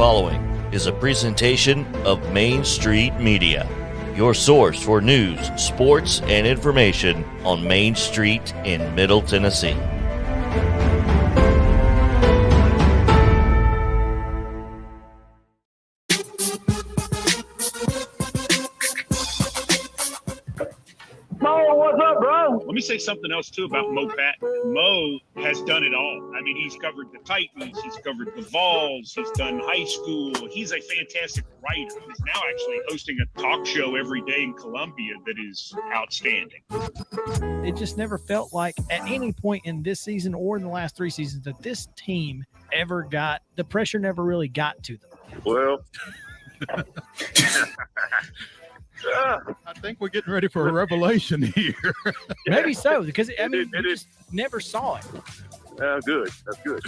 following is a presentation of Main Street Media, your source for news, sports, and information on Main Street in Middle Tennessee. Let me say something else, too, about Mo Patton. Mo has done it all. I mean, he's covered the Titans. He's covered the Vols. He's done high school. He's a fantastic writer. He's now actually hosting a talk show every day in Columbia that is outstanding. It just never felt like at any point in this season or in the last three seasons that this team ever got – the pressure never really got to them. Well – I think we're getting ready for a revelation here. Maybe so, because I mean, we just never saw it. Good. That's good.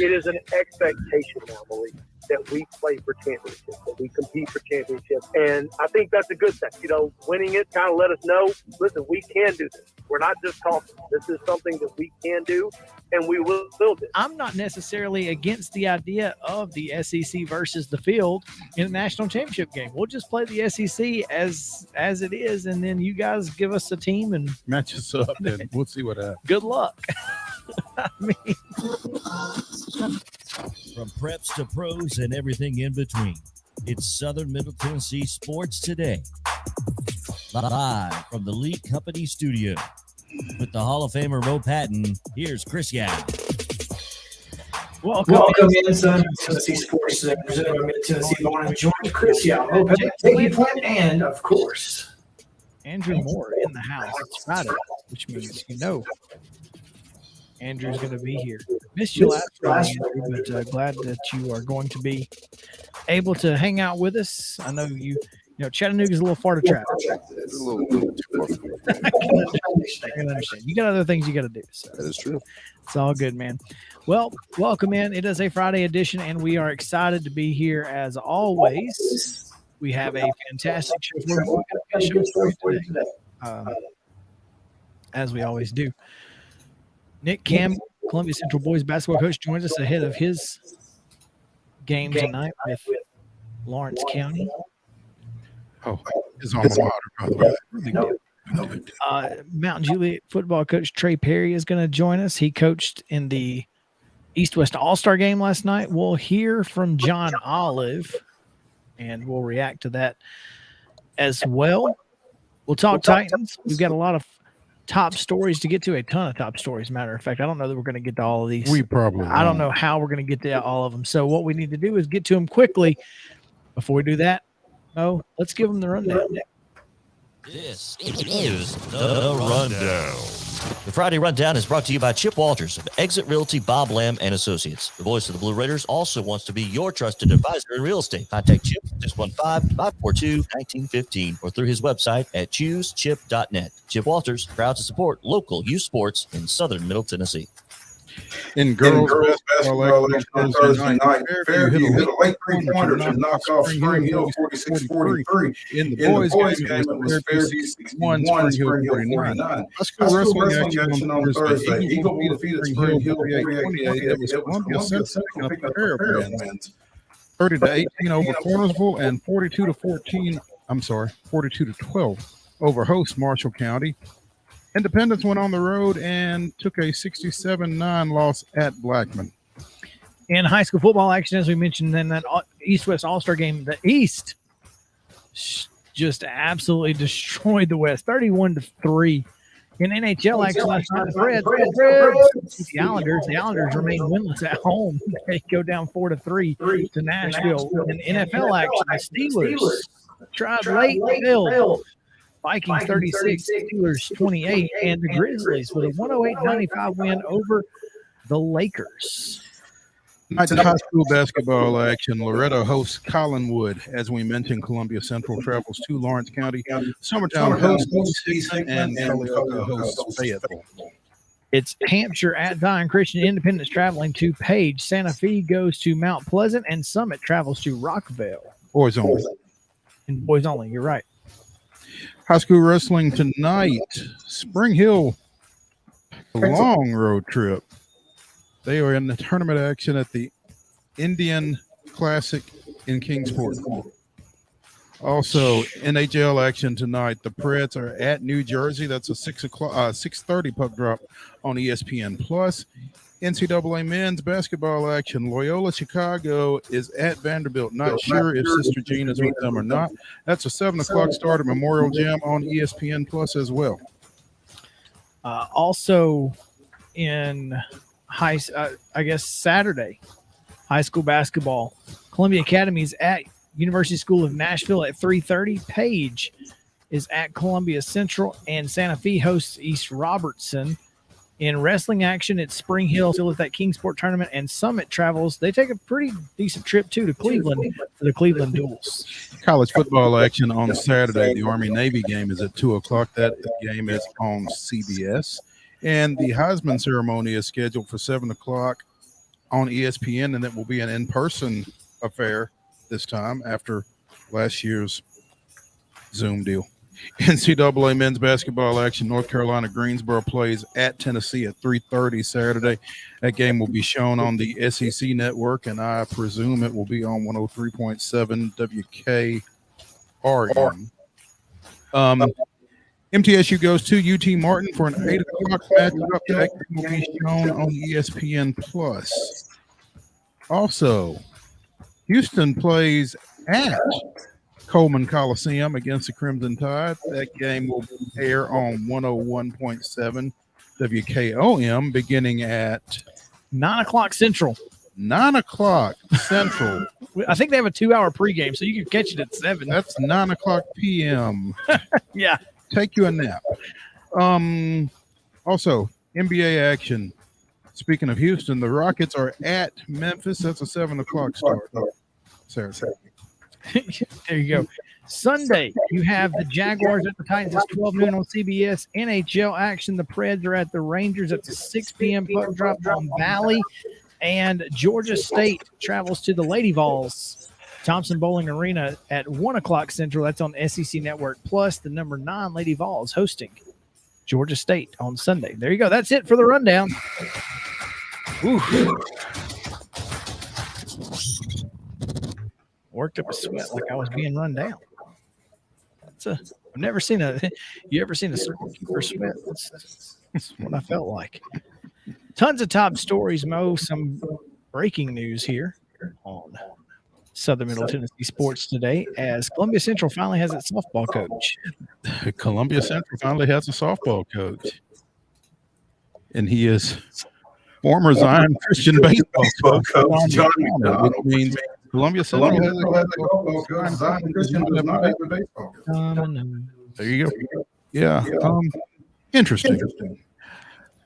It is an expectation now, Malik, that we play for championships, that we compete for championships. And I think that's a good thing. You know, winning it kind of let us know, listen, we can do this. We're not just talking. This is something that we can do, and we will build it. I'm not necessarily against the idea of the SEC versus the field in a national championship game. We'll just play the SEC as it is, and then you guys give us a team and match us up, and we'll see what happens. Good luck. I mean, from preps to pros and everything in between, it's Southern Middle Tennessee Sports Today. Live from the Lee Company studio with the Hall of Famer Mo Patton, here's Chris Young. Welcome in, Southern Tennessee Sports Today, presented by Mid-Tennessee. I want to join Chris Young, Mo Patton, Peggy Plant, and, of course, Andrew Moore in the house. It's Friday, which means Andrew's going to be here. Missed you last Friday, Andrew, but glad that you are going to be able to hang out with us. I know you know, Chattanooga's a little far to travel. It's a little too far for me. I can understand. You got other things you got to do. So That is true. it's all good, man. Well, welcome in. It is a Friday edition, and we are excited to be here as always. We have a fantastic show for you today, as we always do. Nick Campbell, Columbia Central boys basketball coach, joins us ahead of his game tonight with Lawrence County. Oh, his alma mater, by the way. Mountain Juliet football coach Trey Perry is going to join us. He coached in the East-West All-Star game last night. We'll hear from John Olive, and we'll react to that as well. We'll talk Titans. We've got a lot of top stories to get to, a ton of top stories. Matter of fact, I don't know that we're going to get to all of these. We probably I don't know how we're going to get to all of them. So what we need to do is get to them quickly. Before we do that, let's give them the rundown. This is the Rundown. The Friday Rundown is brought to you by Chip Walters of Exit Realty, Bob Lamb & Associates. The voice of the Blue Raiders also wants to be your trusted advisor in real estate. Contact Chip 615-542-1915 or through his website at choosechip.net. Chip Walters, proud to support local youth sports in Southern Middle Tennessee. In girls basketball action on Thursday night, Fairview hit a late three-pointer to knock off Spring Hill 46-43. In the boys game, it was Fairview 61, Spring Hill 49. High school wrestling action on Thursday. Eagle defeated Spring Hill 48-28. It was Columbia Central picking up a pair of wins. 30-18 over Cornersville and 42-12 over host Marshall County. Independence went on the road and took a 67-9 loss at Blackman. In high school football action, as we mentioned in that East-West All-Star game, the East just absolutely destroyed the West, 31-3. In NHL action last night, the Islanders remain winless at home. They go down 4-3 to Nashville. In NFL action, the Steelers tried late and failed. Vikings 36, Steelers 28, and the Grizzlies with a 108-95 win over the Lakers. Tonight's high school basketball action. Loretto hosts Collinwood. As we mentioned, Columbia Central travels to Lawrence County. Summertown hosts Season, and Cullica hosts Fayetteville. It's Hampshire at Zion Christian. Independence traveling to Page. Santa Fe goes to Mount Pleasant, and Summit travels to Rockville. Boys only. And boys only, you're right. High school wrestling tonight. Spring Hill, a long road trip They are in the tournament action at the Indian Classic in Kingsport. Also, NHL action tonight. The Preds are at New Jersey. That's a 6:30 puck drop on ESPN Plus. NCAA men's basketball action. Loyola Chicago is at Vanderbilt. Not sure if Sister Jean is with them or not. That's a 7 o'clock start at Memorial Gym on ESPN Plus as well. Also in Saturday, high school basketball. Columbia Academy is at University School of Nashville at 3:30. Page is at Columbia Central, and Santa Fe hosts East Robertson. In wrestling action, it's Spring Hill still at that Kingsport tournament, and Summit travels. They take a pretty decent trip, too, to Cleveland for the Cleveland Duels. College football action on Saturday. The Army-Navy game is at 2 o'clock. That game is on CBS. And the Heisman ceremony is scheduled for 7 o'clock on ESPN, and that will be an in-person affair this time after last year's Zoom deal. NCAA men's basketball action. North Carolina Greensboro plays at Tennessee at 3:30 Saturday. That game will be shown on the SEC network, and I presume it will be on 103.7 WKRM. MTSU goes to UT Martin for an 8 o'clock matchup. That game will be shown on ESPN Plus. Also, Houston plays at Coleman Coliseum against the Crimson Tide. That game will air on 101.7 WKOM beginning at 9 o'clock Central. 9 o'clock Central. I think they have a 2-hour pregame, so you can catch it at 7. That's 9 o'clock p.m. Yeah. Take you a nap. Also, NBA action. Speaking of Houston, the Rockets are at Memphis. That's a 7 o'clock start. Saturday. There you go. Sunday, you have the Jaguars at the Titans. It's 12 noon on CBS. NHL action. The Preds are at the Rangers. It's a 6 p.m. puck drop on Valley. And Georgia State travels to the Lady Vols, Thompson Bowling Arena at 1 o'clock Central. That's on SEC Network. Plus, the number 9 Lady Vols hosting Georgia State on Sunday. There you go. That's it for the rundown. Ooh. Worked up a sweat like I was being run down. I've never seen you ever seen a scorekeeper sweat? That's what I felt like. Tons of top stories, Mo. Some breaking news here on Southern Middle Tennessee Sports today, as Columbia Central finally has its softball coach. Columbia Central finally has a softball coach, and he is former Zion Christian baseball coach John McDonald, which means Columbia Central has a softball coach. Zion Christian does not have a baseball coach. There you go. Yeah. Interesting.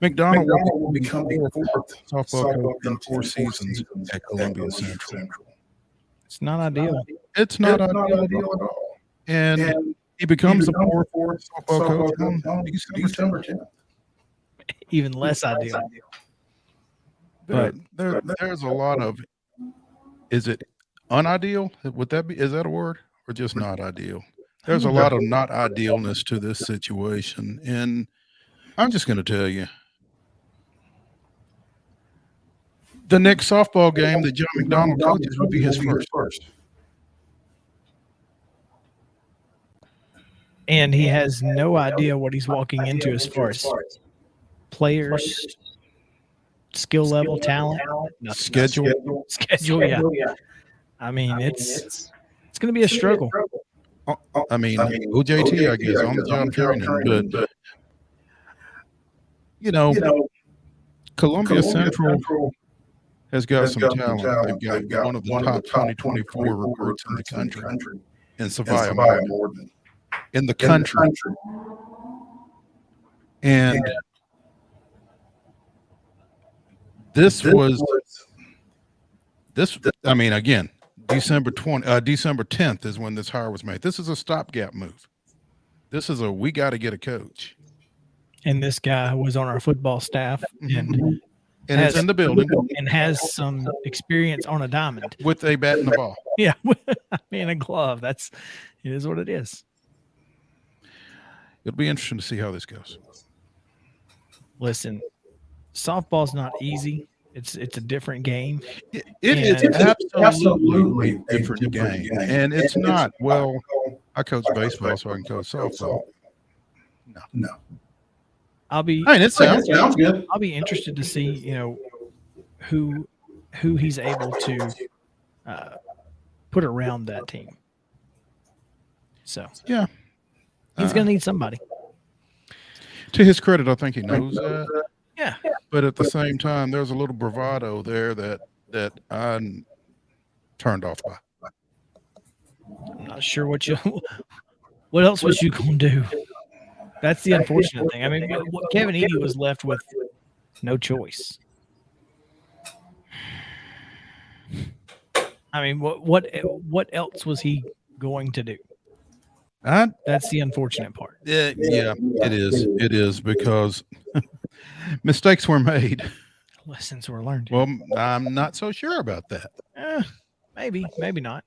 McDonald will become the fourth softball coach in 4 seasons at Columbia Central. It's not ideal. It's not ideal at all. And he becomes the fourth softball coach on December 10th. Even less ideal. But there's a lot of, is it unideal? Would that be, is that a word? Or just not ideal? There's a lot of not idealness to this situation. And I'm just going to tell you, the next softball game that John McDonald coaches will be his first. And he has no idea what he's walking into as far as players, skill level, talent, schedule. Yeah. I mean, it's going to be a struggle. I mean, OJT, I guess, on the job training, but you know, Columbia Central has got some talent. They've got one of the top 2024 recruits in the country, and Savia Morgan in the country. And this. I mean, again, December 10th is when this hire was made. This is a stopgap move. This is we got to get a coach. And this guy was on our football staff and it's in the building and has some experience on a diamond with a bat and a ball. Yeah, I mean, a glove. It is what it is. It'll be interesting to see how this goes. Listen, softball's not easy. It's a different game. It is absolutely a different game. And it's not, well, I coach baseball, so I can coach softball. No. It sounds good. I'll be interested to see, who he's able to put around that team. So yeah, he's going to need somebody. To his credit, I think he knows that. Yeah, but at the same time, there's a little bravado there that I'm turned off by. I'm not sure what else was you going to do. That's the unfortunate thing. I mean, Kevin Edey was left with no choice. I mean, what else was he going to do? That's the unfortunate part. Yeah, it is. It is because mistakes were made. Lessons were learned. Well, I'm not so sure about that. Maybe not.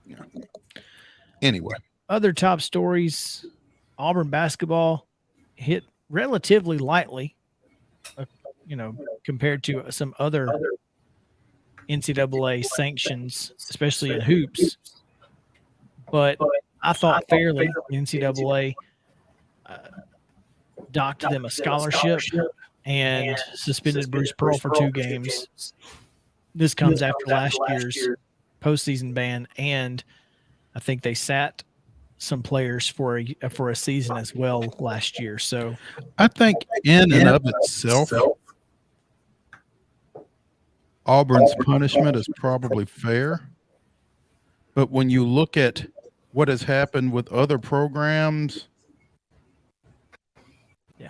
Yeah. Anyway, other top stories: Auburn basketball hit relatively lightly, compared to some other NCAA sanctions, especially in hoops. But I thought fairly, the NCAA docked them a scholarship and suspended Bruce Pearl for 2 games. This comes after last year's postseason ban, and I think they sat some players for a season as well last year. So I think in and of itself, Auburn's punishment is probably fair. But when you look at what has happened with other programs,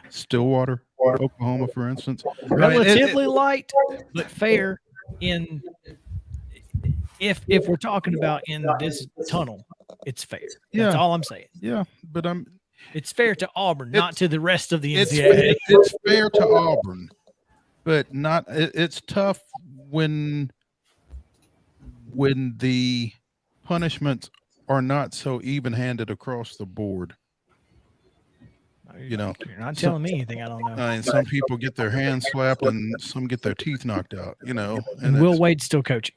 Stillwater, Oklahoma, for instance, relatively light but fair. If we're talking about in this tunnel, it's fair. That's all I'm saying. Yeah, but it's fair to Auburn, not to the rest of the NCAA. It's fair to Auburn, but not. It's tough when the punishments are not so even-handed across the board. You're not telling me anything I don't know. And some people get their hands slapped, and some get their teeth knocked out. And Will Wade's still coaching.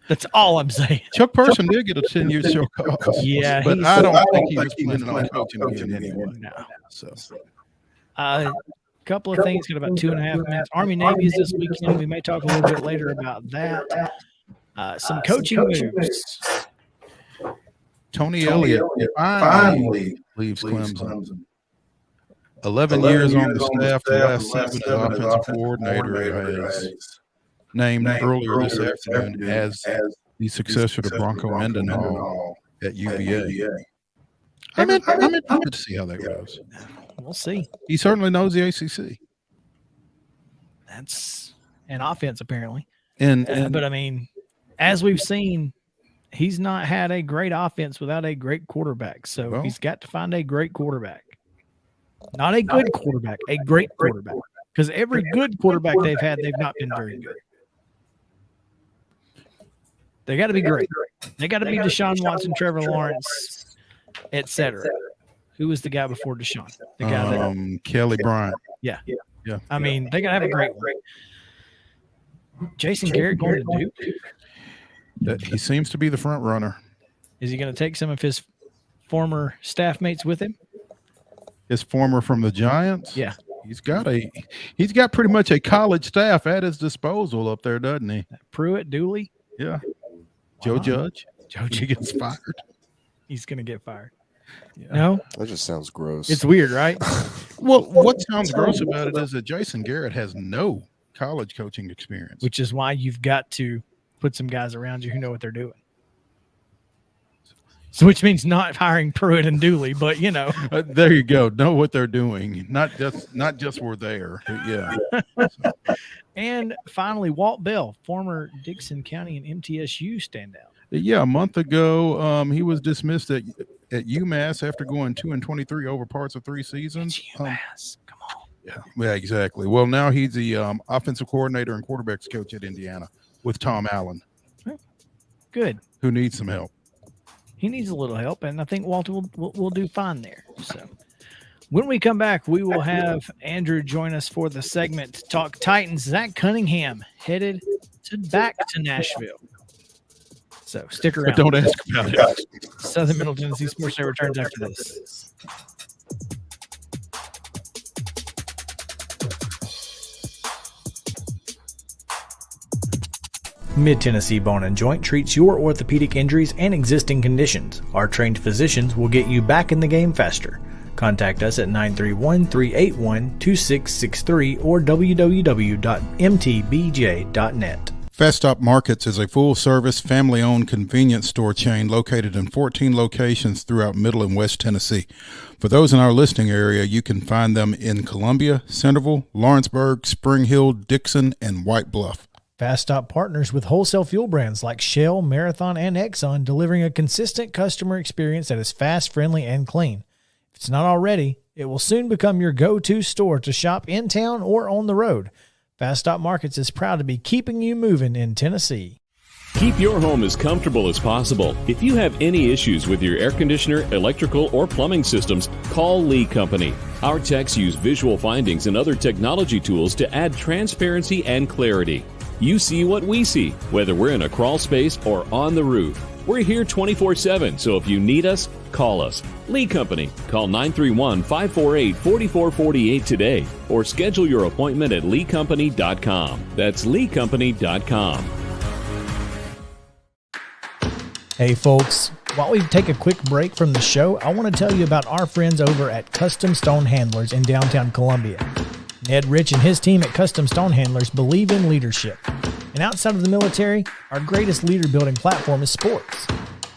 That's all I'm saying. Chuck Person did get a 10-year show cause. Yeah, but I don't think he was planning on coaching again anyway. No. So, couple of things. Got about 2.5 minutes. Army Navy is this weekend. We may talk a little bit later about that. Some coaching moves. Tony Elliott finally leaves Clemson. 11 years on the staff, the last 7 as offensive coordinator, has named earlier this afternoon as the successor to Bronco Mendenhall at UVA. I'm interested to see how that goes. We'll see. He certainly knows the ACC. That's an offense, apparently. But I mean, as we've seen, he's not had a great offense without a great quarterback. So he's got to find a great quarterback. Not a good quarterback, a great quarterback. Because every good quarterback they've had, they've not been very good. They got to be great. They got to be Deshaun Watson, Trevor Lawrence, etc. Who was the guy before Deshaun? The guy that Kelly Bryant. Yeah. I mean, they got to have a great one. Jason Garrett going to Duke? He seems to be the front runner. Is he going to take some of his former staff mates with him? His former from the Giants? Yeah. He's got pretty much a college staff at his disposal up there, doesn't he? Pruitt, Dooley? Yeah. Joe Judge gets fired. He's going to get fired. Yeah. No? That just sounds gross. It's weird, right? Well, what sounds gross about it is that Jason Garrett has no college coaching experience. Which is why you've got to put some guys around you who know what they're doing. So which means not hiring Pruitt and Dooley, but there you go. Know what they're doing. Not just we're there. Yeah. And finally, Walt Bell, former Dixon County and MTSU standout. Yeah, a month ago, he was dismissed at UMass after going 2-23 over parts of 3 seasons. UMass, come on. Yeah, exactly. Well, now he's the offensive coordinator and quarterbacks coach at Indiana with Tom Allen. Good. Who needs some help. He needs a little help, and I think Walter will do fine there. So When we come back, we will have Andrew join us for the segment to talk Titans. Zach Cunningham headed back to Nashville. So stick around. But don't ask about it. Southern Middle Tennessee Sports Day returns after this. Mid-Tennessee Bone and Joint treats your orthopedic injuries and existing conditions. Our trained physicians will get you back in the game faster. Contact us at 931-381-2663 or www.mtbj.net. Fast Stop Markets is a full-service, family-owned convenience store chain located in 14 locations throughout Middle and West Tennessee. For those in our listening area, you can find them in Columbia, Centerville, Lawrenceburg, Spring Hill, Dixon, and White Bluff. Fast Stop partners with wholesale fuel brands like Shell, Marathon, and Exxon, delivering a consistent customer experience that is fast, friendly, and clean. If it's not already, it will soon become your go-to store to shop in town or on the road. Fast Stop Markets is proud to be keeping you moving in Tennessee. Keep your home as comfortable as possible. If you have any issues with your air conditioner, electrical, or plumbing systems, call Lee Company. Our techs use visual findings and other technology tools to add transparency and clarity. You see what we see, whether we're in a crawl space or on the roof. We're here 24/7, so if you need us, call us. Lee Company. Call 931-548-4448 today or schedule your appointment at leecompany.com. That's leecompany.com. Hey folks, while we take a quick break from the show, I want to tell you about our friends over at Custom Stone Handlers in downtown Columbia. Ned Rich and his team at Custom Stone Handlers believe in leadership. And outside of the military, our greatest leader building platform is sports.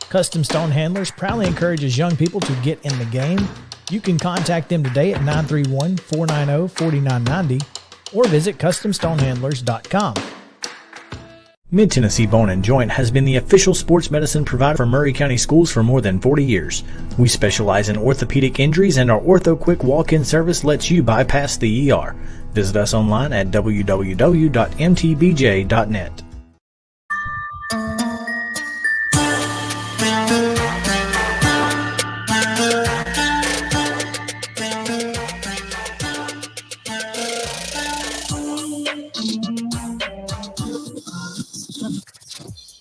Custom Stone Handlers proudly encourages young people to get in the game. You can contact them today at 931-490-4990 or visit CustomStonehandlers.com. Mid-Tennessee Bone and Joint has been the official sports medicine provider for Murray County Schools for more than 40 years. We specialize in orthopedic injuries, and our Ortho Quick walk-in service lets you bypass the ER. Visit us online at www.mtbj.net.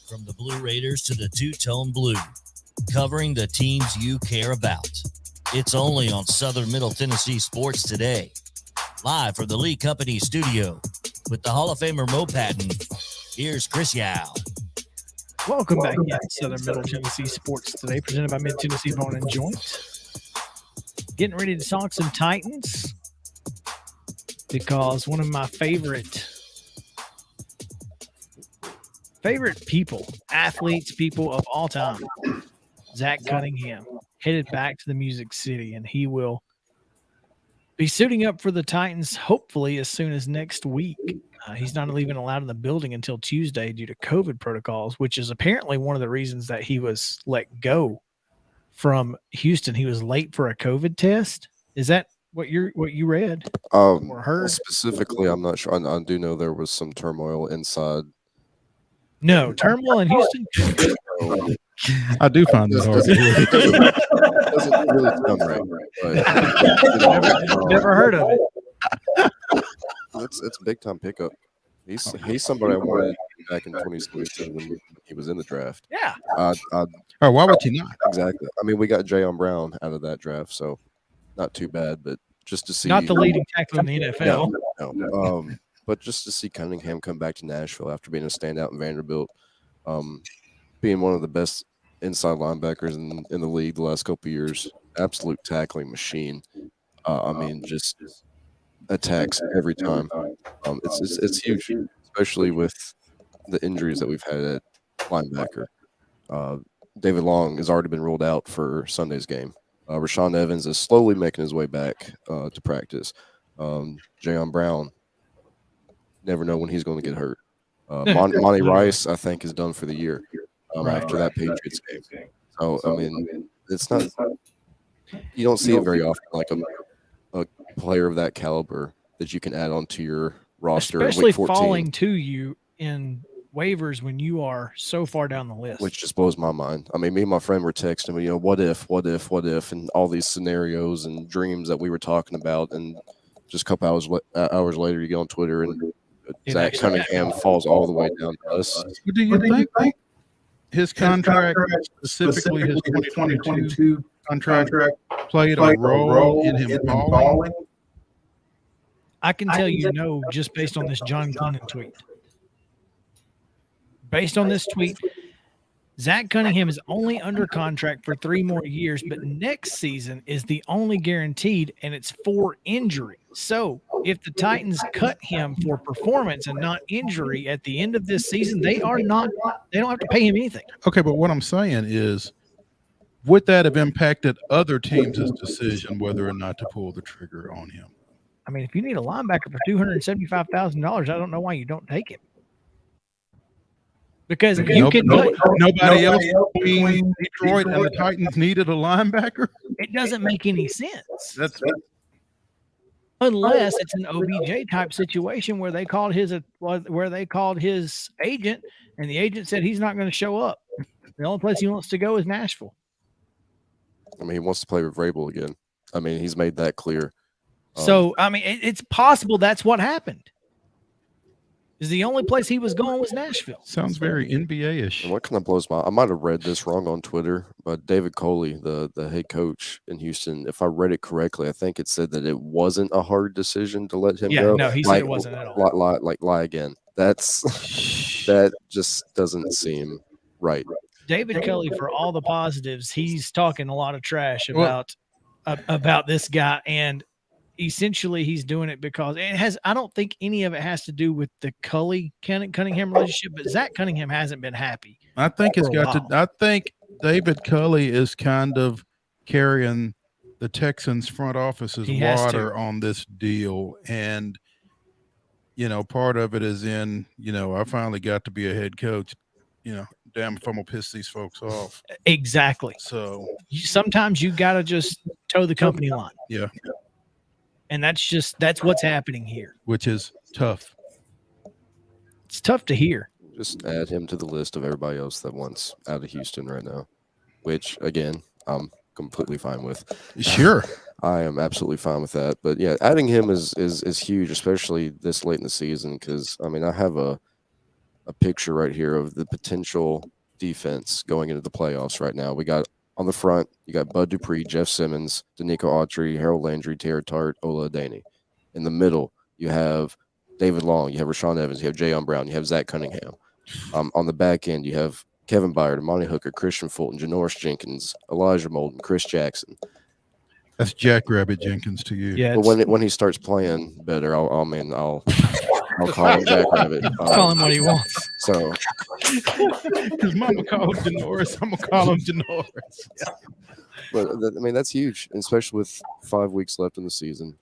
From the Blue Raiders to the two-tone blue, covering the teams you care about. It's only on Southern Middle Tennessee Sports Today. Live from the Lee Company studio with the Hall of Famer Mo Patton, here's Chris Yao. Welcome back to Southern Middle Tennessee Sports Today, presented by Mid-Tennessee Bone and Joint. Getting ready to talk some Titans because one of my favorite people, athletes, people of all time, Zach Cunningham, headed back to the Music City, and he will be suiting up for the Titans hopefully as soon as next week. He's not even allowed in the building until Tuesday due to COVID protocols, which is apparently one of the reasons that he was let go from Houston. He was late for a COVID test. Is that what you read or heard? Specifically, I'm not sure. I do know there was some turmoil inside. No, turmoil in Houston. I do find that hard to believe. Doesn't really sound right. But, Never heard of it. It's a big time pickup. He's somebody I wanted back in 2017 when he was in the draft. Yeah. Why would you not? Exactly. I mean, we got Jayon Brown out of that draft, so not too bad. But just to see, not the leading tackle in the NFL. No. But just to see Cunningham come back to Nashville after being a standout in Vanderbilt, being one of the best inside linebackers in the league the last couple of years, absolute tackling machine. I mean, just attacks every time. It's huge, especially with the injuries that we've had at linebacker. David Long has already been ruled out for Sunday's game. Rashawn Evans is slowly making his way back to practice. Jayon Brown, never know when he's going to get hurt. Monty Rice, I think, is done for the year after that Patriots game. So, I mean, it's not – you don't see it very often, like a player of that caliber that you can add onto your roster. Especially falling to you in waivers when you are so far down the list. Which just blows my mind. I mean, me and my friend were texting me, what if, and all these scenarios and dreams that we were talking about. And just a couple hours later, you get on Twitter and Zach Cunningham falls all the way down to us. Do you think his contract, specifically his 2022 contract, played a role in him falling? I can tell you no, just based on this John Glennon tweet. Based on this tweet, Zach Cunningham is only under contract for 3 more years, but next season is the only guaranteed, and it's for injury. So if the Titans cut him for performance and not injury at the end of this season, they don't have to pay him anything. Okay, but what I'm saying is, would that have impacted other teams' decision whether or not to pull the trigger on him? I mean, if you need a linebacker for $275,000, I don't know why you don't take him. Because nobody else between Detroit and the Titans needed a linebacker. It doesn't make any sense. That's unless it's an OBJ type situation where they called his agent, and the agent said he's not going to show up. The only place he wants to go is Nashville. I mean, he wants to play with Vrabel again. I mean, he's made that clear. So, I mean, it's possible that's what happened. Is the only place he was going was Nashville. Sounds very NBA-ish. And what kind of blows I might have read this wrong on Twitter, but David Coley, the head coach in Houston, if I read it correctly, I think it said that it wasn't a hard decision to let him go. No, he said it wasn't at all. Lie again. That just doesn't seem right. David Kelly, for all the positives, he's talking a lot of trash about this guy, and essentially he's doing it because I don't think any of it has to do with the Cunningham relationship, but Zach Cunningham hasn't been happy. I think I think David Culley is kind of carrying the Texans front office's water on this deal. And, part of it is I finally got to be a head coach, damn if I'm going to piss these folks off. Exactly. So sometimes you got to just toe the company line. Yeah. And that's what's happening here. Which is tough. It's tough to hear. Just add him to the list of everybody else that wants out of Houston right now, which, again, I'm completely fine with. Sure. I am absolutely fine with that. But, yeah, adding him is huge, especially this late in the season because, I mean, I have a picture right here of the potential defense going into the playoffs right now. We got on the front, you got Bud Dupree, Jeff Simmons, Danico Autry, Harold Landry, Terry Tart, Ola Adaney. In the middle, you have David Long, you have Rashawn Evans, you have Jayon Brown, you have Zach Cunningham. On the back end, you have Kevin Byard, Amani Hooker, Christian Fulton, Janoris Jenkins, Elijah Molden, Chris Jackson. That's Jackrabbit Jenkins to you. Yeah. But when he starts playing better, I'll call him Jackrabbit. Call him what he wants. So, because Mama called him Janoris, I'm gonna call him Janoris. Yeah. But I mean, that's huge, especially with 5 weeks left in the season.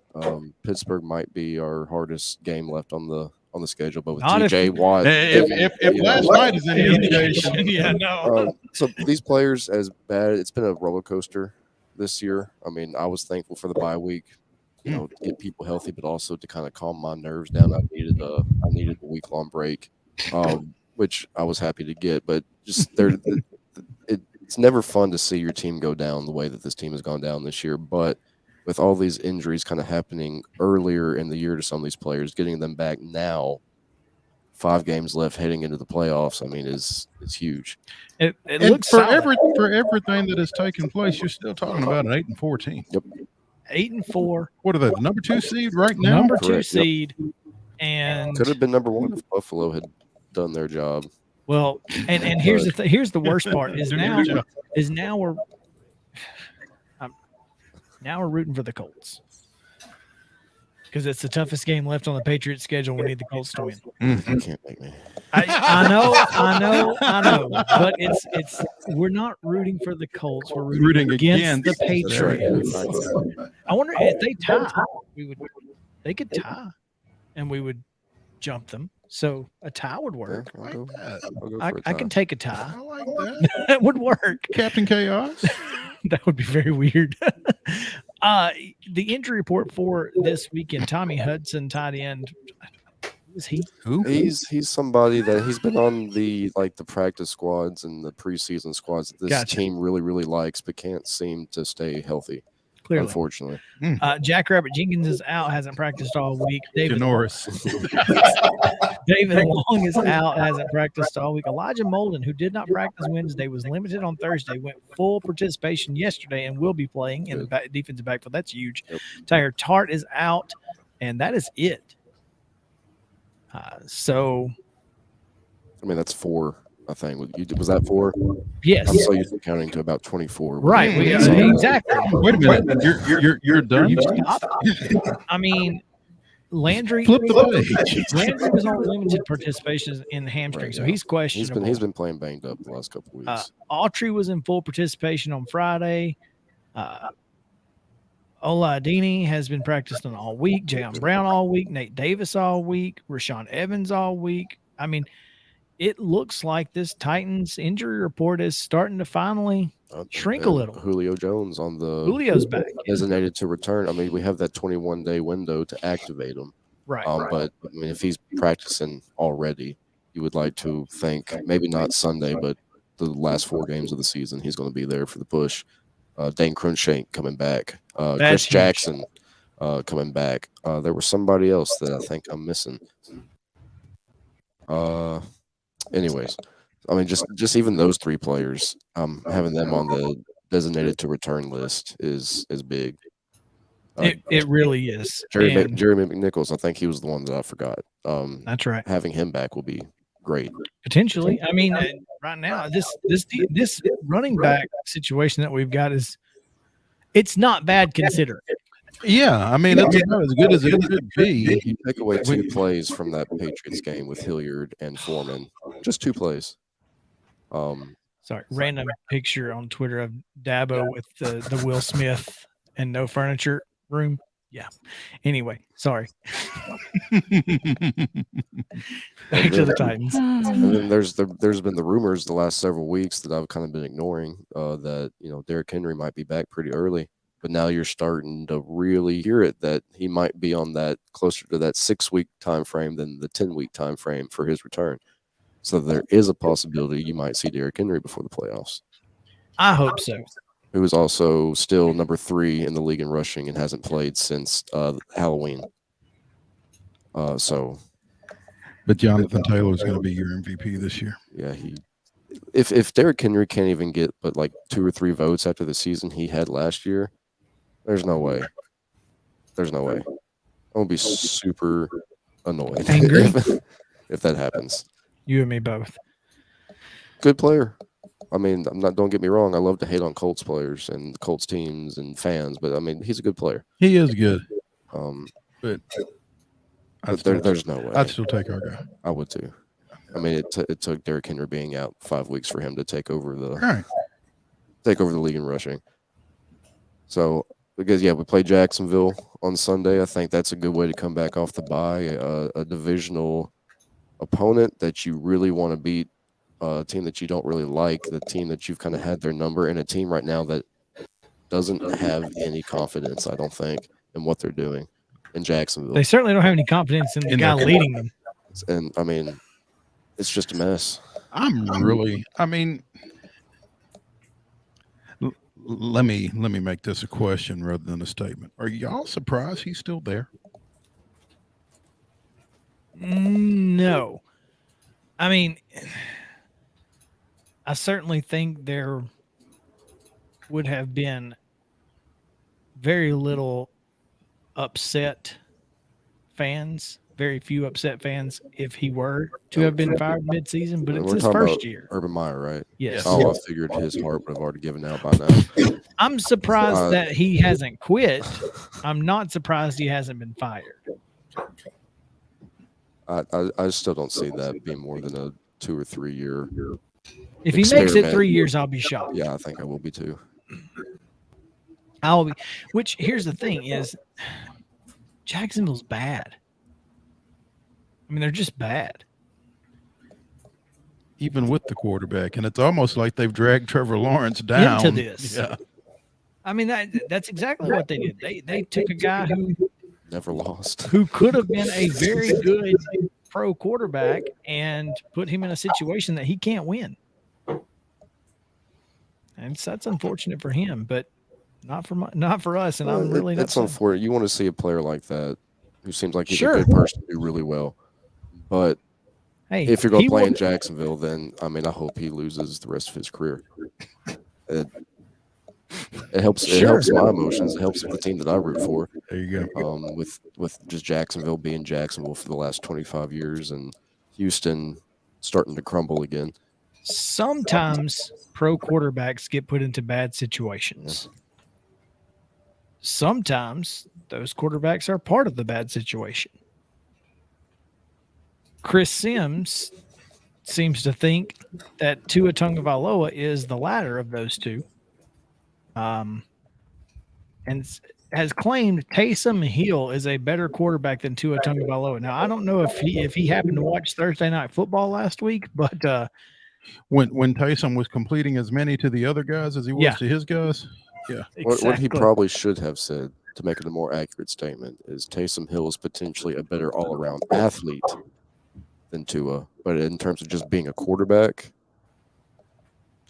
Pittsburgh might be our hardest game left on the schedule, but with TJ Watt, if last night is any indication, yeah, no. So these players, as bad, it's been a roller coaster this year. I mean, I was thankful for the bye week, to get people healthy, but also to kind of calm my nerves down. I needed a week-long break, which I was happy to get. But just it's never fun to see your team go down the way that this team has gone down this year. But with all these injuries kind of happening earlier in the year to some of these players, getting them back now, 5 games left heading into the playoffs, I mean, is huge. It looks for everything that has taken place, you're still talking about an 8-4 team. Yep. 8-4. What are they? The number 2 seed right now? Number Correct. 2 seed. Yep. And could have been number 1 if Buffalo had done their job. Well, and here's the worst part is now we're rooting for the Colts because it's the toughest game left on the Patriots schedule. We need the Colts to win. You can't make me. I know, but it's we're not rooting for the Colts. We're rooting against the Patriots. I wonder if they tie, they could tie, and we would jump them. So a tie would work. I can take a tie. I like that. That would work. Captain Chaos. That would be very weird. The injury report for this weekend, Tommy Hudson, tight end, Who's he? Who? He's somebody that he's been on the practice squads and the preseason squads that this team really, really likes, but can't seem to stay healthy. Clearly. Unfortunately. Jackrabbit Jenkins is out, hasn't practiced all week. David Norris. David Long is out, hasn't practiced all week. Elijah Molden, who did not practice Wednesday, was limited on Thursday, went full participation yesterday, and will be playing in the defensive backfield. That's huge. Yep. Tyler Tart is out, and that is it. So, I mean, that's 4. I think was that 4? Yes. I'm so used to counting to about 24. Right. Exactly. Wait a minute. You're done. I mean, Landry. Flip the page. Landry was on limited participation in the hamstring, so he's questionable. He's been playing banged up the last couple of weeks. Autry was in full participation on Friday. Oladini has been practicing all week. Jayon Brown all week. Nate Davis all week. Rashawn Evans all week. I mean, it looks like this Titans injury report is starting to finally shrink a little. Julio Jones on the Julio's back, designated to return. I mean, we have that 21-day window to activate him. Right. But I mean, if he's practicing already, you would like to think maybe not Sunday, but the last 4 games of the season, he's going to be there for the push. Dane Cruikshank coming back. Chris Jackson coming back. There was somebody else that I think I'm missing. Anyways, I mean, just even those 3 players, having them on the designated to return list is big. It really is. Jeremy McNichols, I think he was the one that I forgot. That's right. Having him back will be great. Potentially. I mean, right now, this running back situation that we've got it's not bad considering. Yeah, I mean, it's not as good as it could be. You take away 2 plays from that Patriots game with Hilliard and Foreman, just 2 plays. Sorry, random picture on Twitter of Dabo with the Will Smith and no furniture room. Yeah. Anyway, sorry. Back to the Titans. And then there's been the rumors the last several weeks that I've kind of been ignoring that Derrick Henry might be back pretty early. But now you're starting to really hear it that he might be on that closer to that 6-week time frame than the 10-week time frame for his return. So there is a possibility you might see Derrick Henry before the playoffs. I hope so. Who is also still number 3 in the league in rushing and hasn't played since Halloween. But Jonathan Taylor is going to be your MVP this year. Yeah, if Derrick Henry can't even get but like 2 or 3 votes after the season he had last year, there's no way. I'm gonna be super annoyed if that happens. You and me both. Good player. I mean, don't get me wrong. I love to hate on Colts players and Colts teams and fans, but I mean, he's a good player. He is good. But there's no way. I'd still take our guy. I would too. I mean, it took Derrick Henry being out 5 weeks for him to take over the league in rushing. So, because we play Jacksonville on Sunday. I think that's a good way to come back off the bye. A divisional opponent that you really want to beat, a team that you don't really like, the team that you've kind of had their number, and a team right now that doesn't have any confidence, I don't think, in what they're doing in Jacksonville. They certainly don't have any confidence in the guy leading them. And I mean, it's just a mess. Let me make this a question rather than a statement. Are y'all surprised he's still there? No. I mean, I certainly think there would have been very little upset fans, very few upset fans if he were to have been fired mid-season, but it's his first year. Urban Meyer, right? Yes. I figured his heart would have already given out by now. I'm surprised that he hasn't quit. I'm not surprised he hasn't been fired. I still don't see that being more than a 2 or 3 year. If he makes it 3 years, I'll be shocked. Yeah, I think I will be too. Which here's the thing is Jacksonville's bad. I mean, they're just bad. Even with the quarterback, and it's almost like they've dragged Trevor Lawrence down into this. Yeah. I mean, that's exactly what they did. They took a guy who never lost, who could have been a very good pro quarterback and put him in a situation that he can't win. And so that's unfortunate for him, but not for us. And I'm really that's unfortunate. You want to see a player like that who seems like he's Sure. a good person do really well. But hey, if you're going to play in Jacksonville, then I hope he loses the rest of his career. It helps. It helps my emotions. It helps the team that I root for. There you go. With just Jacksonville being Jacksonville for the last 25 years, and Houston starting to crumble again. Sometimes pro quarterbacks get put into bad situations. Yeah. Sometimes those quarterbacks are part of the bad situation. Chris Sims seems to think that Tua Tagovailoa is the latter of those two. And has claimed Taysom Hill is a better quarterback than Tua Tagovailoa. Now, I don't know if he happened to watch Thursday Night Football last week, but when Taysom was completing as many to the other guys as he was to his guys, exactly. What he probably should have said to make it a more accurate statement is Taysom Hill is potentially a better all-around athlete than Tua, but in terms of just being a quarterback,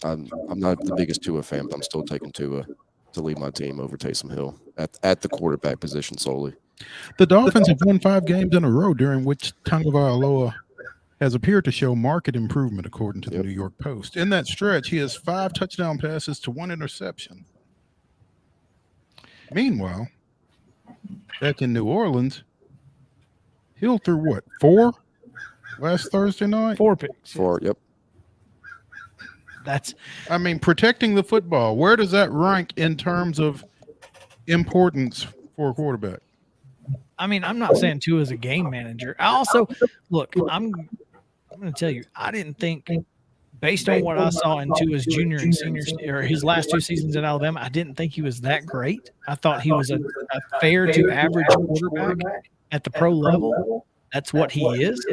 I'm not the biggest Tua fan, but I'm still taking Tua to lead my team over Taysom Hill at the quarterback position solely. The Dolphins have won 5 games in a row during which Tagovailoa has appeared to show marked improvement, according to the New York Post. In that stretch, he has 5 touchdown passes to 1 interception. Meanwhile, back in New Orleans, Hill threw what, 4 last Thursday night? 4 picks. 4, yep. Protecting the football, where does that rank in terms of importance for a quarterback? I'm not saying Tua is a game manager. I also, look, I'm going to tell you, I didn't think, based on what I saw in Tua's junior and senior, or his last 2 seasons at Alabama, I didn't think he was that great. I thought he was a fair to average quarterback at the pro level. That's what he is.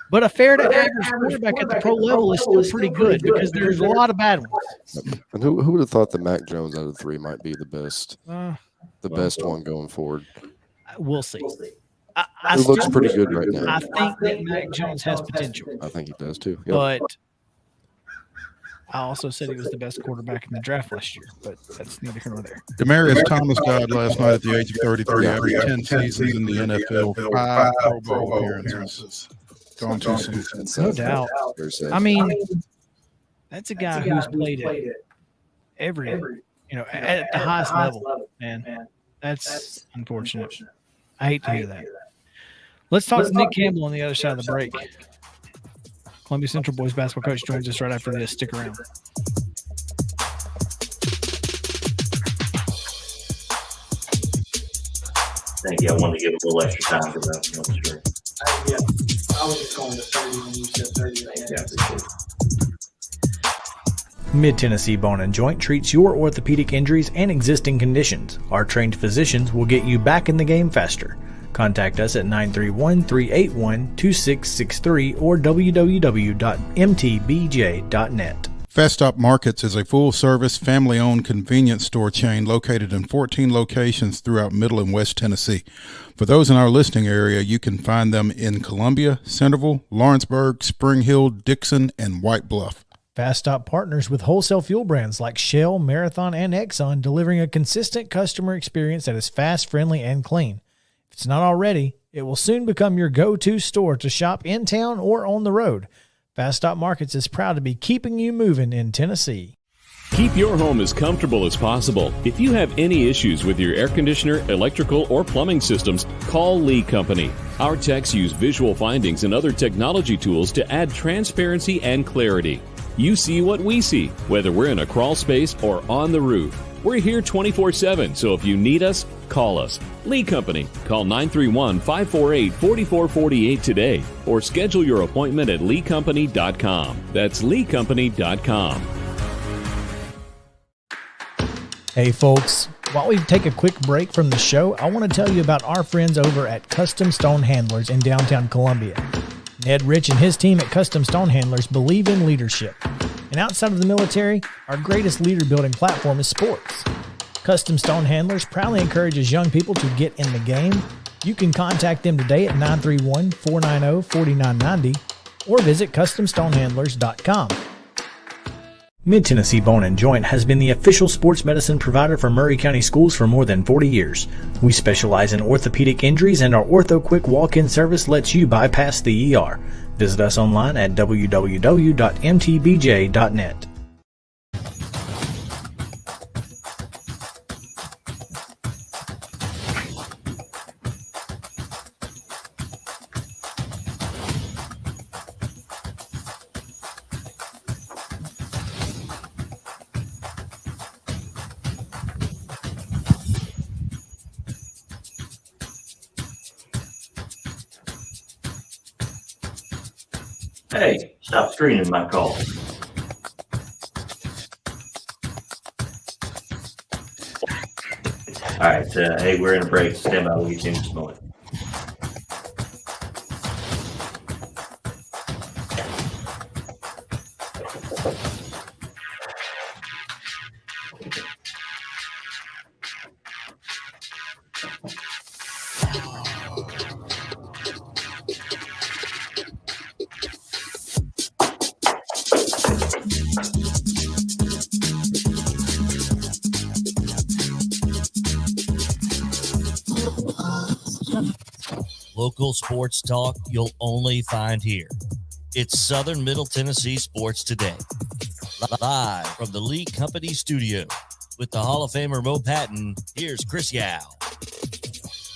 But a fair to average quarterback at the pro level is still pretty good because there's a lot of bad ones. And who would have thought that Mac Jones out of the 3 might be the best one going forward? We'll see. He looks pretty good right now. I think that Mac Jones has potential. I think he does too. Yep. But I also said he was the best quarterback in the draft last year, but that's neither here nor there. Demaryius Thomas died last night at the age of 33 after 10 seasons in the NFL, 5 Pro Bowl appearances. Gone too soon. No doubt. That's a guy who's played it every, at the highest level, man. That's unfortunate. I hate to hear that. Let's talk to Nick Campbell on the other side of the break. Columbia Central boys basketball coach joins us right after this. Stick around. Thank you. I wanted to give a little extra time for that. Sure. Yeah, I was just going to 30 when you said 30. Mid-Tennessee Bone & Joint treats your orthopedic injuries and existing conditions. Our trained physicians will get you back in the game faster. Contact us at 931-381-2663 or www.mtbj.net. Fast Stop Markets is a full-service, family-owned convenience store chain located in 14 locations throughout Middle and West Tennessee. For those in our listening area, you can find them in Columbia, Centerville, Lawrenceburg, Spring Hill, Dixon, and White Bluff. Fast Stop partners with wholesale fuel brands like Shell, Marathon, and Exxon, delivering a consistent customer experience that is fast, friendly, and clean. If it's not already, it will soon become your go-to store to shop in town or on the road. Fast Stop Markets is proud to be keeping you moving in Tennessee. Keep your home as comfortable as possible. If you have any issues with your air conditioner, electrical, or plumbing systems, call Lee Company. Our techs use visual findings and other technology tools to add transparency and clarity. You see what we see, whether we're in a crawl space or on the roof. We're here 24/7, so if you need us, call us. Lee Company. Call 931-548-4448 today or schedule your appointment at leecompany.com. That's leecompany.com. Hey folks, while we take a quick break from the show, I want to tell you about our friends over at Custom Stone Handlers in downtown Columbia. Ned Rich and his team at Custom Stone Handlers believe in leadership. And outside of the military, our greatest leader-building platform is sports. Custom Stone Handlers proudly encourages young people to get in the game, You can contact them today at 931-490-4990 or visit CustomStonehandlers.com. Mid-Tennessee Bone & Joint has been the official sports medicine provider for Maury County Schools for more than 40 years. We specialize in orthopedic injuries, and our Ortho Quick walk-in service lets you bypass the ER. Visit us online at www.mtbj.net. Hey, stop screening my call. All right, hey, we're in a break. Stand by, we'll get you in just a moment. Local sports talk you'll only find here. It's Southern Middle Tennessee Sports Today. Live from the Lee Company studio with the Hall of Famer Mo Patton, here's Chris Yao.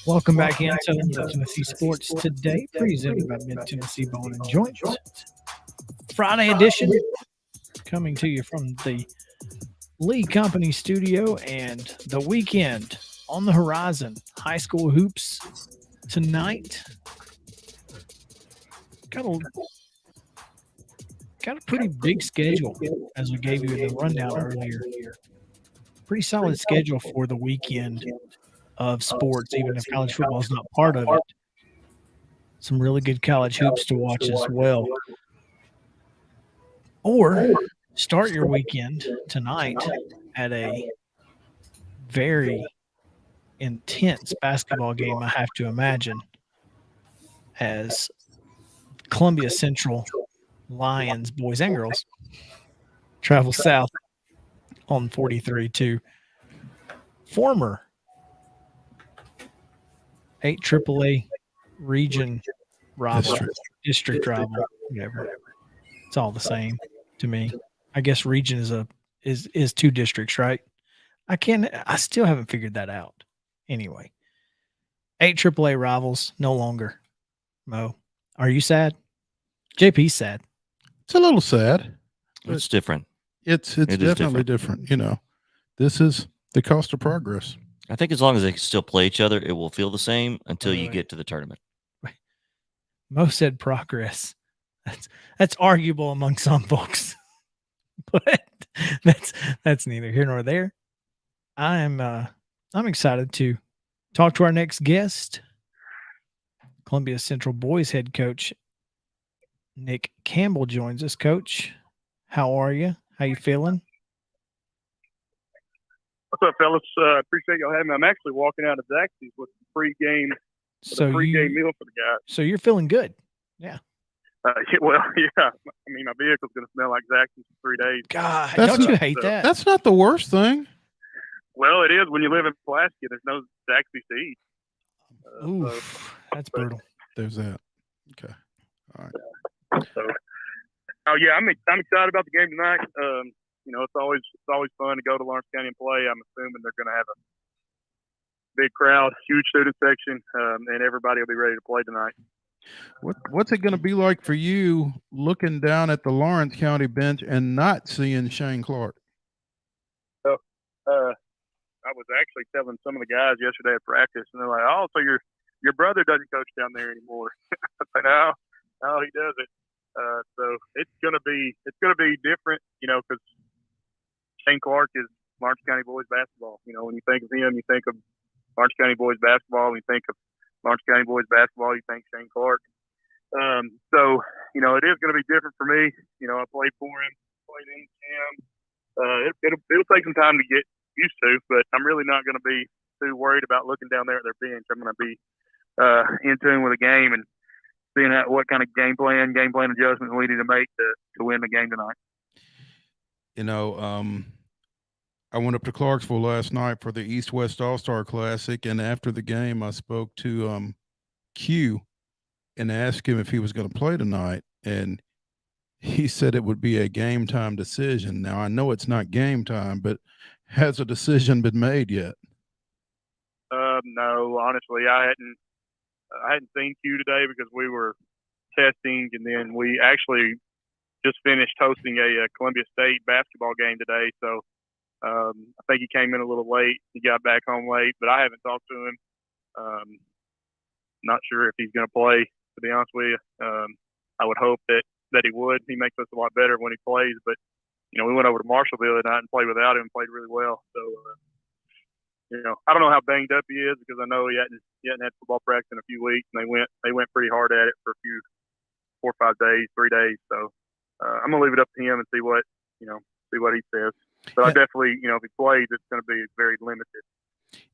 Welcome back in Southern Middle Tennessee Sports Today, presented by Mid-Tennessee Bone & Joint. Friday edition, coming to you from the Lee Company studio, and the weekend on the horizon. High school hoops tonight. Got a pretty big schedule, as we gave you the rundown earlier. Pretty solid schedule for the weekend of sports, even if college football is not part of it. Some really good college hoops to watch as well. Or start your weekend tonight at a very intense basketball game, I have to imagine, as Columbia Central Lions, boys and girls, travel south on 43 to former 8 AAA region rival, district rival, whatever. It's all the same to me. I guess region is 2 districts, right? I still haven't figured that out. Anyway, 8 AAA rivals no longer. Mo, are you sad? JP's sad. It's a little sad. It's different. It's definitely different. You know, this is the cost of progress. I think as long as they still play each other, it will feel the same until you get to the tournament. Mo said progress. That's arguable among some folks, but that's neither here nor there. I'm excited to talk to our next guest, Columbia Central boys head coach Nick Campbell joins us. Coach, how are you? How you feeling? What's up, fellas? Appreciate y'all having me. I'm actually walking out of Zaxby's with the pregame meal for the guys. So you're feeling good? Yeah. Yeah. I mean, my vehicle's going to smell like Zaxby's for 3 days. God, don't you hate that? That's not the worst thing. Well, it is when you live in Pulaski. There's no Zaxby's to eat. Oof, that's brutal. There's that. Okay. All right. I'm excited about the game tonight. You know, it's always fun to go to Lawrence County and play. I'm assuming they're going to have a big crowd, huge student section, and everybody will be ready to play tonight. What's it going to be like for you looking down at the Lawrence County bench and not seeing Shane Clark? I was actually telling some of the guys yesterday at practice, and they're like, "Oh, so your brother doesn't coach down there anymore?" I said, "No, he doesn't." So it's gonna be different, you know, because Shane Clark is Lawrence County boys basketball. You know, when you think of him, you think of Lawrence County boys basketball. When you think of Lawrence County boys basketball, you think Shane Clark. So you know, it is gonna be different for me. You know, I played for him, played in him. It'll take some time to get used to, but I'm really not going to be too worried about looking down there at their bench. I'm going to be in tune with the game and seeing what kind of game plan adjustments we need to make to win the game tonight. You know, I went up to Clarksville last night for the East-West All-Star Classic, and after the game, I spoke to Q and asked him if he was going to play tonight, and he said it would be a game time decision. Now, I know it's not game time, but has a decision been made yet? No, honestly, I hadn't seen Q today because we were testing, and then we actually just finished hosting a Columbia State basketball game today. So I think he came in a little late. He got back home late, but I haven't talked to him. Not sure if he's going to play, to be honest with you. I would hope that he would. He makes us a lot better when he plays. But, we went over to Marshallville tonight and played without him, played really well. So, I don't know how banged up he is because I know he hadn't had football practice in a few weeks, and they went pretty hard at it for a few 4 or 5 days, 3 days. So I'm gonna leave it up to him and see what he says. But I definitely, if he plays, it's going to be very limited.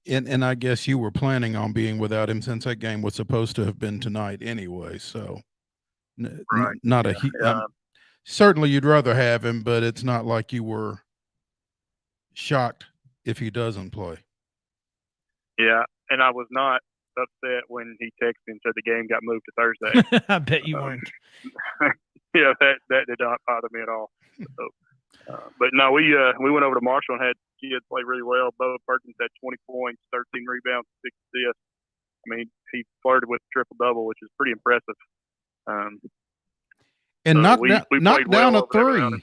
And I guess you were planning on being without him since that game was supposed to have been tonight anyway. So Right. Certainly you'd rather have him, but it's not like you were shocked if he doesn't play. Yeah, and I was not upset when he texted and said the game got moved to Thursday. I bet you weren't. Yeah, that did not bother me at all. So, but no, we went over to Marshall and had kids play really well. Bubba Perkins had 20 points, 13 rebounds, 6 assists. I mean, he flirted with triple double, which is pretty impressive. And we knocked down well a three.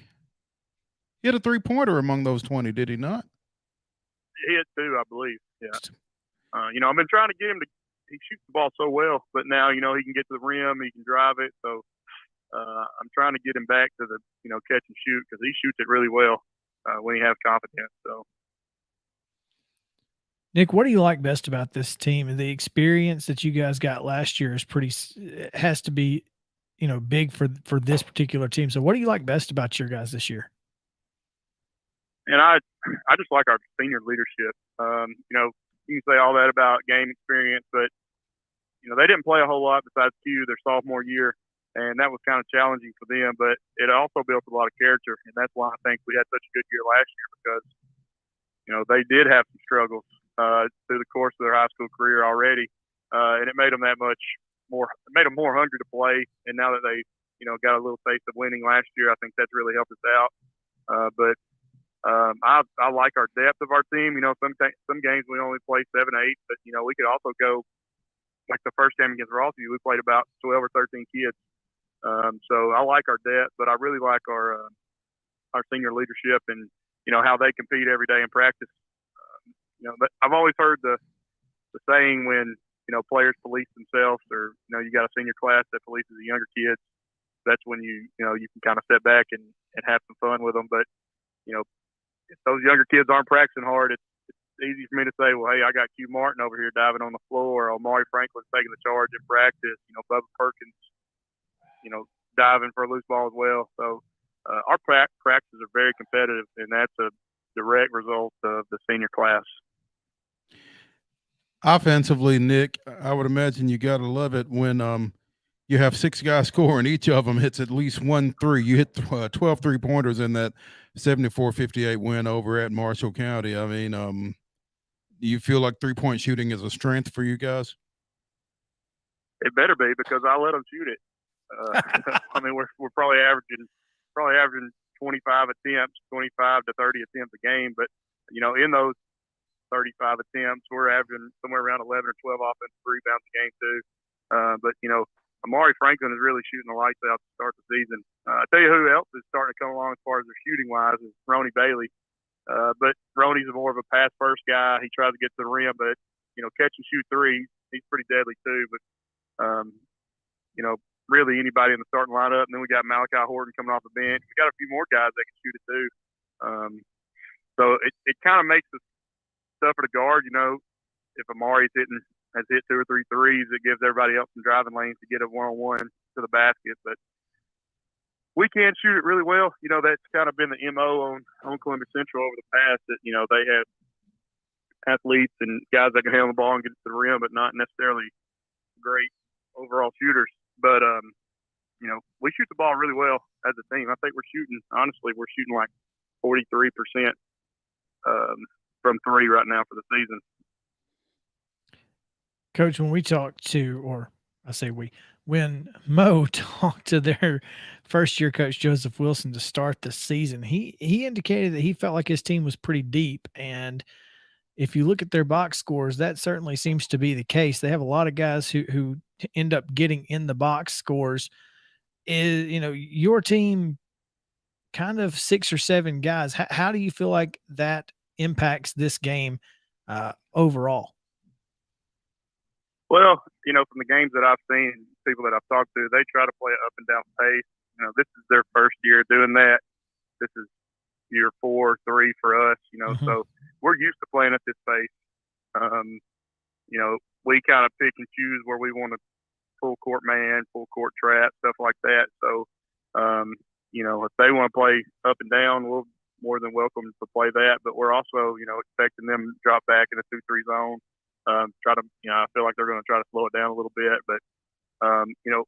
He had a 3-pointer among those 20, did he not? He had 2, I believe. Yeah. I've been trying to get him to. He shoots the ball so well, but now he can get to the rim, he can drive it. So I'm trying to get him back to the catch and shoot because he shoots it really well when he has confidence. So. Nick, what do you like best about this team? The experience that you guys got last year has to be, big for this particular team. So what do you like best about your guys this year? And I just like our senior leadership. You can say all that about game experience, but they didn't play a whole lot besides Q their sophomore year, and that was kind of challenging for them. But it also built a lot of character, and that's why I think we had such a good year last year because they did have some struggles through the course of their high school career already, and it made them that much more. It made them more hungry to play. And now that they got a little taste of winning last year, I think that's really helped us out. But I like our depth of our team. Some games we only play 7, 8, but we could also go like the first game against Rossview. We played about 12 or 13 kids. So I like our depth, but I really like our senior leadership and how they compete every day in practice. But I've always heard the saying when players police themselves, or you got a senior class that polices the younger kids. That's when you can kind of step back and have some fun with them. But if those younger kids aren't practicing hard, it's easy for me to say, well, hey, I got Q Martin over here diving on the floor, or Omari Franklin's taking the charge in practice. Bubba Perkins, diving for a loose ball as well. So our practices are very competitive, and that's a direct result of the senior class. Offensively, Nick, I would imagine you got to love it when you have 6 guys scoring. Each of them hits at least 1 3. You hit 12 3-pointers in that 74-58 win over at Marshall County. I mean, do you feel like 3-point shooting is a strength for you guys? It better be, because I let them shoot it. I mean, we're probably averaging 25 attempts, 25 to 30 attempts a game. But in those 35 attempts, we're averaging somewhere around 11 or 12 offensive rebounds a game too. But Omari Franklin is really shooting the lights out to start the season. I tell you who else is starting to come along as far as their shooting wise is Ronnie Bailey. But Ronnie's more of a pass first guy. He tries to get to the rim, but catch and shoot threes, he's pretty deadly too. But really anybody in the starting lineup. And then we got Malachi Horton coming off the bench. We got a few more guys that can shoot it too. So it kind of makes us tougher to guard. If Amari's has hit 2 or 3 threes, it gives everybody else some driving lanes to get a one-on-one to the basket. But we can shoot it really well. That's kind of been the MO on Columbia Central over the past, that, they have athletes and guys that can handle the ball and get to the rim, but not necessarily great overall shooters, but you know, we shoot the ball really well as a team. I think we're shooting like 43% from three right now for the season. Coach, when we talked to, or I say when Mo talked to their first year coach, Joseph Wilson, to start the season, he indicated that he felt like his team was pretty deep. And if you look at their box scores, that certainly seems to be the case. They have a lot of guys who end up getting in the box scores. Is, you know, your team kind of 6 or 7 guys. How do you feel like that impacts this game overall? Well, you know, from the games that I've seen, people that I've talked to, they try to play an up and down pace. You know, this is their first year doing that. This is year 4, 3 for us, you know, so we're used to playing at this pace. You know, we kind of pick and choose where we want to full court man, full court trap, stuff like that. So, you know, if they want to play up and down, we're more than welcome to play that. But we're also, you know, expecting them to drop back in a 2-3 zone. Try to, you know, I feel like they're going to try to slow it down a little bit, but you know,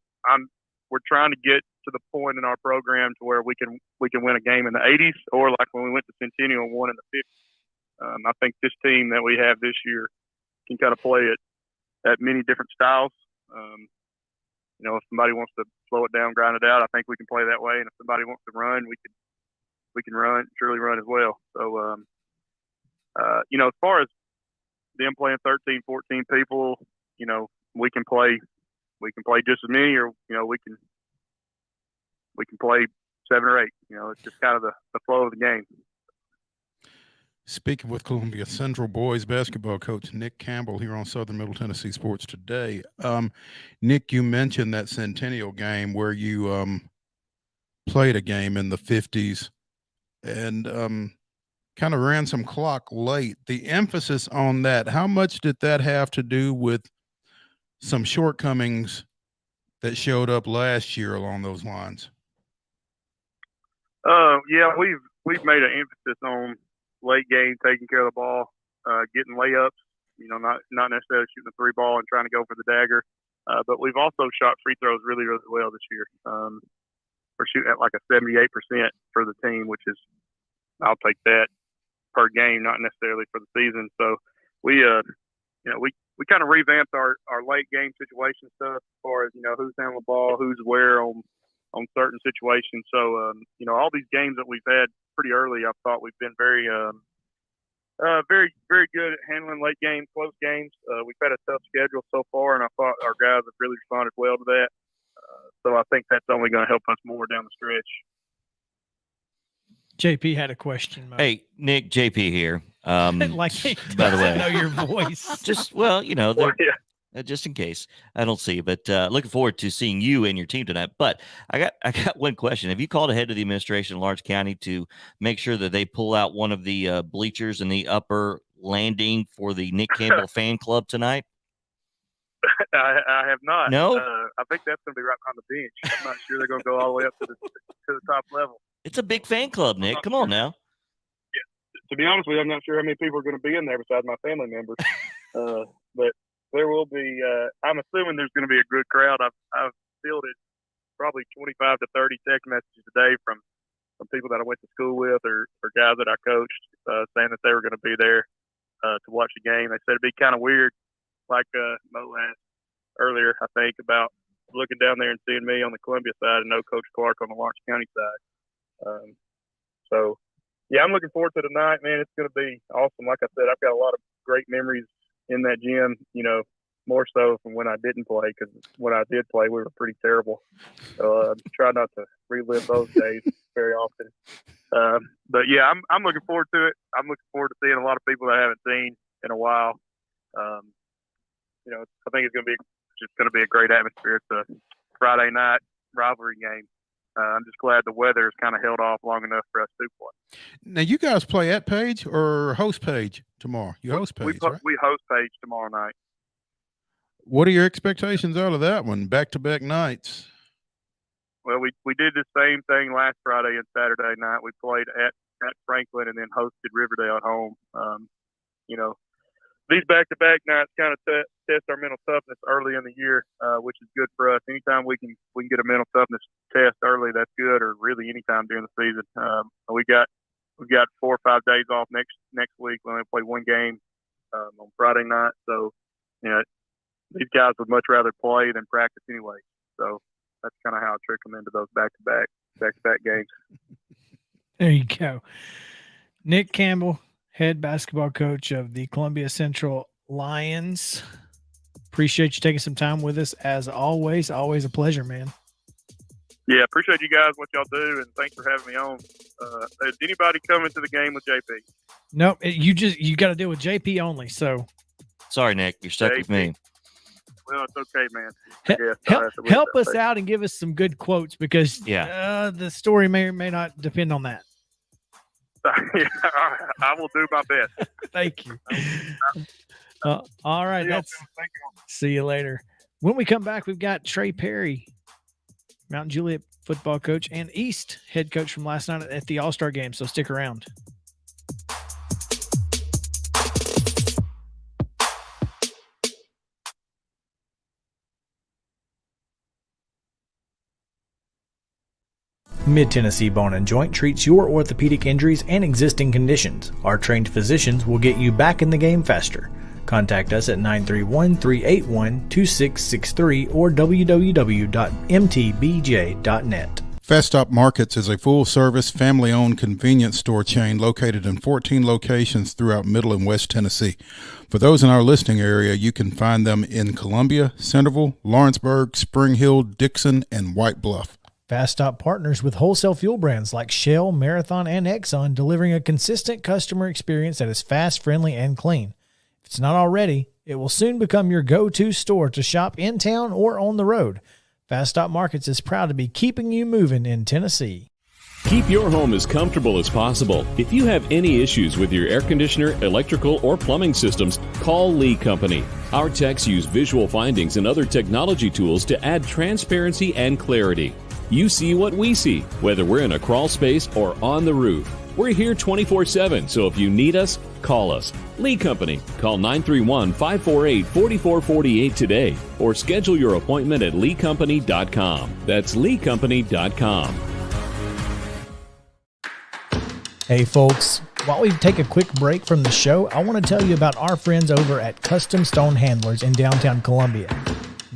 we're trying to get to the point in our program to where we can win a game in the 80s, or like when we went to Centennial and won in the 50s. I think this team that we have this year can kind of play it at many different styles. You know, if somebody wants to slow it down, grind it out, I think we can play that way. And if somebody wants to run, we can run, surely run as well. So, you know, as far as them playing 13, 14 people, you know, we can play just as many, or, you know, we can play 7 or 8. You know, it's just kind of the flow of the game. Speaking with Columbia Central boys basketball coach Nick Campbell here on Southern Middle Tennessee Sports Today. Nick, you mentioned that Centennial game where you played a game in the 50s and kind of ran some clock late. The emphasis on that, how much did that have to do with some shortcomings that showed up last year along those lines? Yeah, we've made an emphasis on late game, taking care of the ball, getting layups, you know, not necessarily shooting the 3 ball and trying to go for the dagger. But we've also shot free throws really, really well this year. We're shooting at like a 78% for the team, which is, I'll take that per game, not necessarily for the season. So we, you know, we kind of revamped our late game situation stuff as far as, you know, who's handling the ball, who's where on certain situations. So, you know, all these games that we've had pretty early, I thought we've been very, very, very good at handling late games, close games. We've had a tough schedule so far, and I thought our guys have really responded well to that. So I think that's only going to help us more down the stretch. JP had a question, Mo. Hey, Nick, JP here. Like, by the way, know your voice. Just, well, you know, just in case I don't see you, but looking forward to seeing you and your team tonight. But I got one question. Have you called ahead to the administration in Lawrence County to make sure that they pull out one of the bleachers in the upper landing for the Nick Campbell fan club tonight? I have not. No? I think that's going to be right behind the bench. I'm not sure they're going to go all the way up to the top level. It's a big fan club, Nick. Come on now. Yeah. To be honest with you, I'm not sure how many people are going to be in there besides my family members. But there will be. I'm assuming there's going to be a good crowd. I've fielded probably 25 to 30 text messages a day from people that I went to school with or guys that I coached saying that they were going to be there to watch the game. They said it'd be kind of weird, like Mo asked earlier, I think, about looking down there and seeing me on the Columbia side and no Coach Clark on the Lawrence County side. So, yeah, I'm looking forward to tonight, man. It's going to be awesome. Like I said, I've got a lot of great memories in that gym, you know, more so from when I didn't play, because when I did play, we were pretty terrible. So try not to relive those days very often. But, yeah, I'm looking forward to it. I'm looking forward to seeing a lot of people that I haven't seen in a while. You know, I think it's going to be a great atmosphere. It's a Friday night rivalry game. I'm just glad the weather has kind of held off long enough for us to play. Now, you guys play at Page or host Page tomorrow? You host Page, right? We host Page tomorrow night. What are your expectations out of that one? Back-to-back nights. Well, we did the same thing last Friday and Saturday night. We played at Franklin and then hosted Riverdale at home. You know, these back-to-back nights kind of test our mental toughness early in the year, which is good for us. Anytime we can get a mental toughness test early, that's good. Or really anytime during the season. We've got 4 or 5 days off next week. We only play one game on Friday night, so these guys would much rather play than practice anyway. So that's kind of how I trick them into those back-to-back games. There you go. Nick Campbell, head basketball coach of the Columbia Central Lions. Appreciate you taking some time with us as always. Always a pleasure, man. Yeah, appreciate you guys, what y'all do, and thanks for having me on. Is anybody coming to the game with JP? Nope, you got to deal with JP only. So sorry, Nick, you're stuck with me. Well, it's okay, man. Help us out and give us some good quotes because the story may or may not depend on that. I will do my best. Thank you. All right. See you later. When we come back, we've got Trey Perry, Mountain Juliet football coach, and East head coach from last night at the All-Star game. So stick around. Mid-Tennessee Bone & Joint treats your orthopedic injuries and existing conditions. Our trained physicians will get you back in the game faster. Contact us at 931-381-2663 or www.mtbj.net. Fast Stop Markets is a full-service, family-owned convenience store chain located in 14 locations throughout Middle and West Tennessee. For those in our listening area, you can find them in Columbia, Centerville, Lawrenceburg, Spring Hill, Dixon, and White Bluff. Fast Stop partners with wholesale fuel brands like Shell, Marathon, and Exxon, delivering a consistent customer experience that is fast, friendly, and clean. If it's not already, it will soon become your go-to store to shop in town or on the road. Fast Stop Markets is proud to be keeping you moving in Tennessee. Keep your home as comfortable as possible. If you have any issues with your air conditioner, electrical, or plumbing systems, call Lee Company. Our techs use visual findings and other technology tools to add transparency and clarity. You see what we see, whether we're in a crawl space or on the roof. We're here 24/7, so if you need us, call us. Lee Company. Call 931-548-4448 today or schedule your appointment at leecompany.com. That's leecompany.com. Hey folks, while we take a quick break from the show, I want to tell you about our friends over at Custom Stone Handlers in downtown Columbia.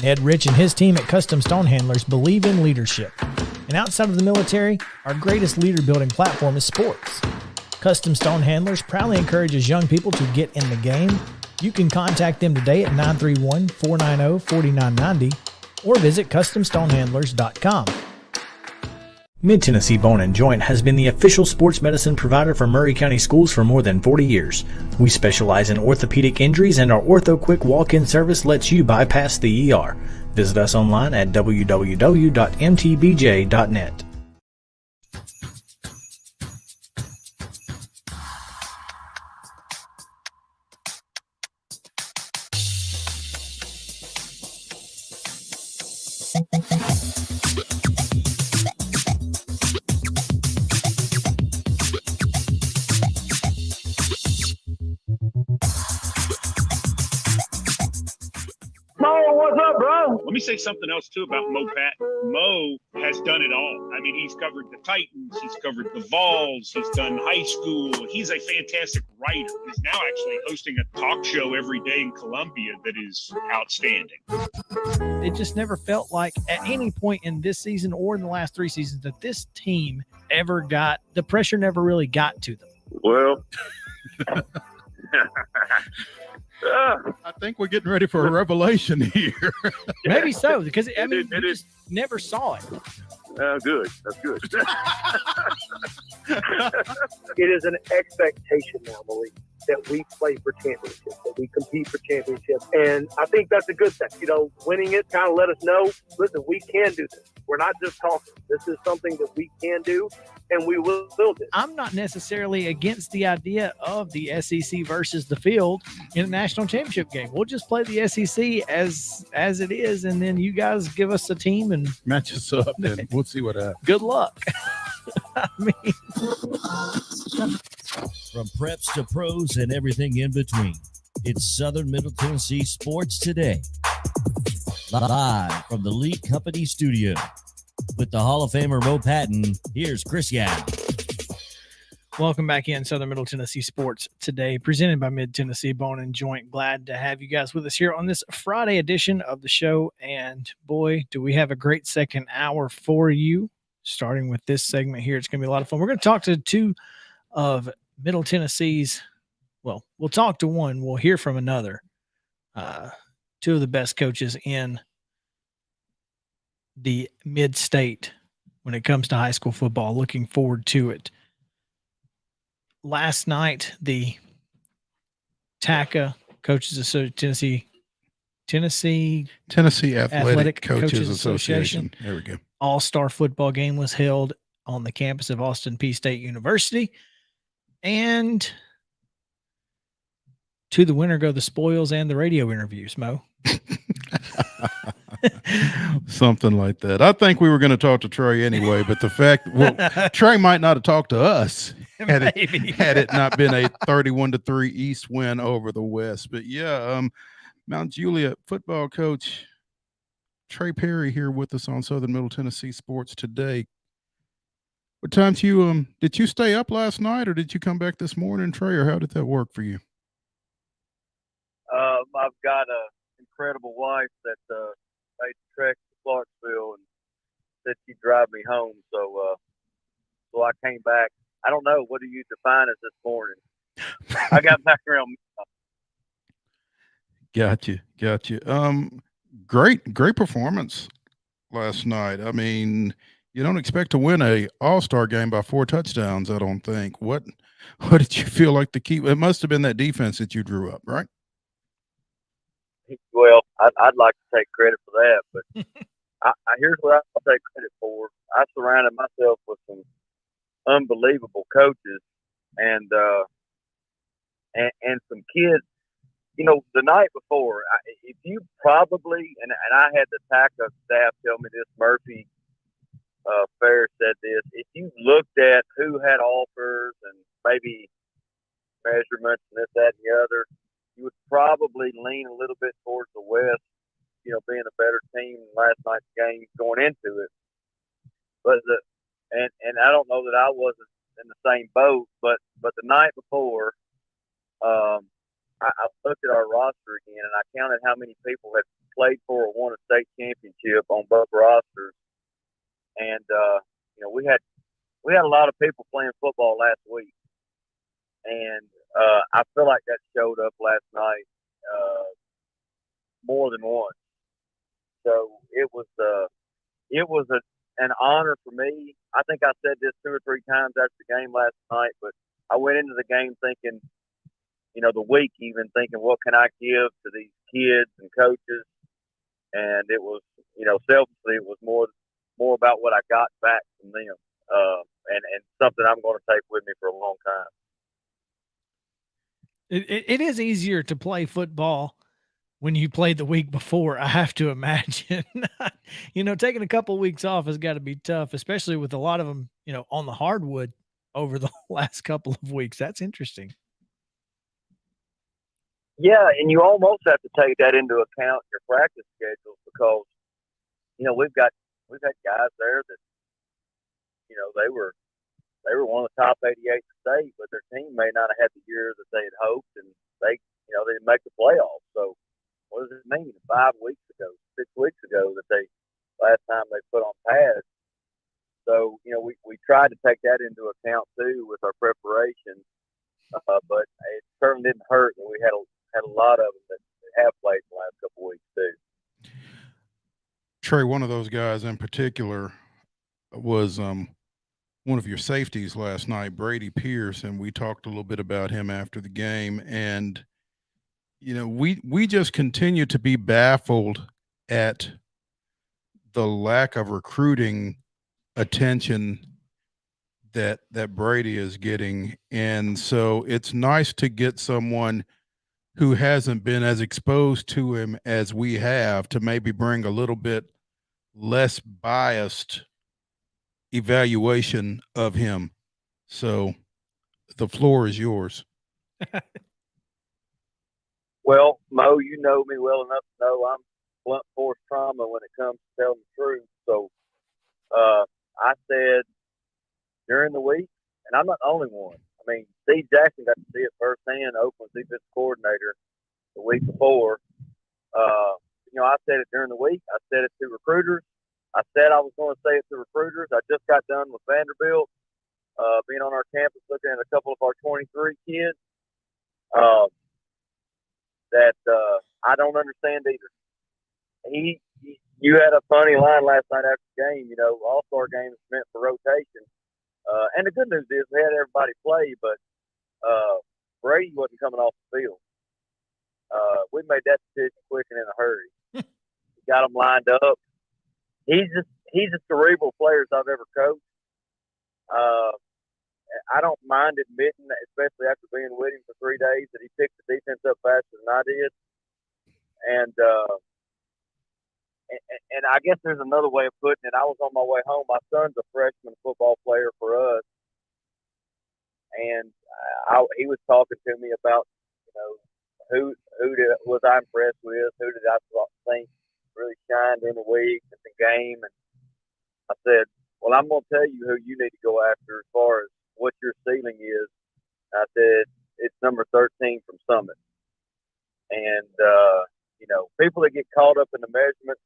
Ned Rich and his team at Custom Stone Handlers believe in leadership. And outside of the military, our greatest leader building platform is sports. Custom Stone Handlers proudly encourages young people to get in the game. You can contact them today at 931-490-4990 or visit CustomStonehandlers.com. Mid-Tennessee Bone & Joint has been the official sports medicine provider for Maury County Schools for more than 40 years. We specialize in orthopedic injuries, and our Ortho Quick walk-in service lets you bypass the ER. Visit us online at www.mtbj.net. Let me say something else too about Mo Patton. Mo has done it all. I mean, he's covered the Titans, he's covered the Vols, he's done high school. He's a fantastic writer. He's now actually hosting a talk show every day in Columbia that is outstanding. It just never felt like at any point in this season or in the last 3 seasons that this team ever got, the pressure never really got to them. Well, I think we're getting ready for a revelation here. Maybe so, because I mean, we just never saw it. Good. That's good. It is an expectation now, Malik, that we play for championships, that we compete for championships. And I think that's a good thing. You know, winning it kind of let us know, listen, we can do this. We're not just talking. This is something that we can do, and we will do. I'm not necessarily against the idea of the SEC versus the field in a national championship game. We'll just play the SEC as it is, and then you guys give us a team and match us up, and we'll see what happens. Good luck. I mean, from preps to pros and everything in between, It's Southern Middle Tennessee Sports Today. Live from the Lee Company studio. With the Hall of Famer Mo Patton, here's Chris Young. Welcome back in Southern Middle Tennessee Sports Today, presented by Mid-Tennessee Bone and Joint. Glad to have you guys with us here on this Friday edition of the show. And boy, do we have a great second hour for you, starting with this segment here. It's going to be a lot of fun. We're going to talk to two of Middle Tennessee's, well, we'll talk to one, we'll hear from another. Two of the best coaches in the mid-state when it comes to high school football. Looking forward to it. Last night, the TACA Coaches Association, Tennessee Athletic Coaches Association. There we go. All-Star football game was held on the campus of Austin Peay State University. And to the winner go the spoils and the radio interviews, Mo. Something like that. I think we were going to talk to Trey anyway, but the fact, Trey might not have talked to us had it not been a 31-3 East win over the West. But yeah, Mount Juliet football coach Trey Perry here with us on Southern Middle Tennessee Sports Today. What time did you stay up last night, or did you come back this morning, Trey, or how did that work for you? I've got an incredible wife that made the trek to Clarksville and said she'd drive me home. So I came back. I don't know. What do you define as this morning? I got back around. Gotcha. Great performance last night. I mean, you don't expect to win a all-star game by 4 touchdowns, I don't think. What did you feel like the key? It must have been that defense that you drew up, right? Well, I'd like to take credit for that, but here's what I take credit for. I surrounded myself with some unbelievable coaches and some kids. You know, the night before, if you probably, and I had the TACA staff tell me this, Murphy Fair said this, if you looked at who had offers and maybe measurements and this, that, and the other, you would probably lean a little bit towards the West, you know, being a better team in last night's game going into it. But and I don't know that I wasn't in the same boat, but the night before, I looked at our roster again and I counted how many people had played for or won a state championship on both rosters. And you know, we had a lot of people playing football last week. And I feel like that showed up last night more than once. So it was an honor for me. I think I said this 2 or 3 times after the game last night, but I went into the game thinking, you know, the week even thinking, what can I give to these kids and coaches? And it was, you know, selfishly, it was more about what I got back from them, and something I'm going to take with me for a long time. It is easier to play football when you played the week before, I have to imagine. You know, taking a couple of weeks off has got to be tough, especially with a lot of them, you know, on the hardwood over the last couple of weeks. That's interesting. Yeah, and you almost have to take that into account in your practice schedules because, you know, we've had guys there that, you know, they were one of the top 88 in the state, but their team may not have had the year that they had hoped, and they didn't make the playoffs. So what does it mean? 5 weeks ago, 6 weeks ago that last time they put on pads. So, you know, we tried to take that into account too with our preparation, but it certainly didn't hurt. And we had a lot of them that have played the last couple of weeks too. Trey, one of those guys in particular was one of your safeties last night, Brady Pierce, and we talked a little bit about him after the game. And, you know, we just continue to be baffled at the lack of recruiting attention that Brady is getting. And so it's nice to get someone who hasn't been as exposed to him as we have to maybe bring a little bit less biased evaluation of him. So the floor is yours. Well, Mo, you know me well enough to know I'm blunt force trauma when it comes to telling the truth. So I said during the week, and I'm not the only one. I mean, Steve Jackson got to see it firsthand. Oakland's defensive coordinator the week before. I said it during the week. I said it to recruiters. I said I was going to say it to recruiters. I just got done with Vanderbilt, being on our campus looking at a couple of our 23 kids that I don't understand either. You had a funny line last night after the game. All-Star game is meant for rotation. And the good news is we had everybody play, but Brady wasn't coming off the field. We made that decision quick and in a hurry. Got him lined up. He's a cerebral player I've ever coached. I don't mind admitting that, especially after being with him for 3 days, that he picked the defense up faster than I did. And I guess there's another way of putting it. I was on my way home. My son's a freshman football player for us, and he was talking to me about, who was I impressed with, who did I think really shined in the week at the game, and I said, well, I'm going to tell you who you need to go after as far as what your ceiling is. I said, it's number 13 from Summit. And, people that get caught up in the measurements,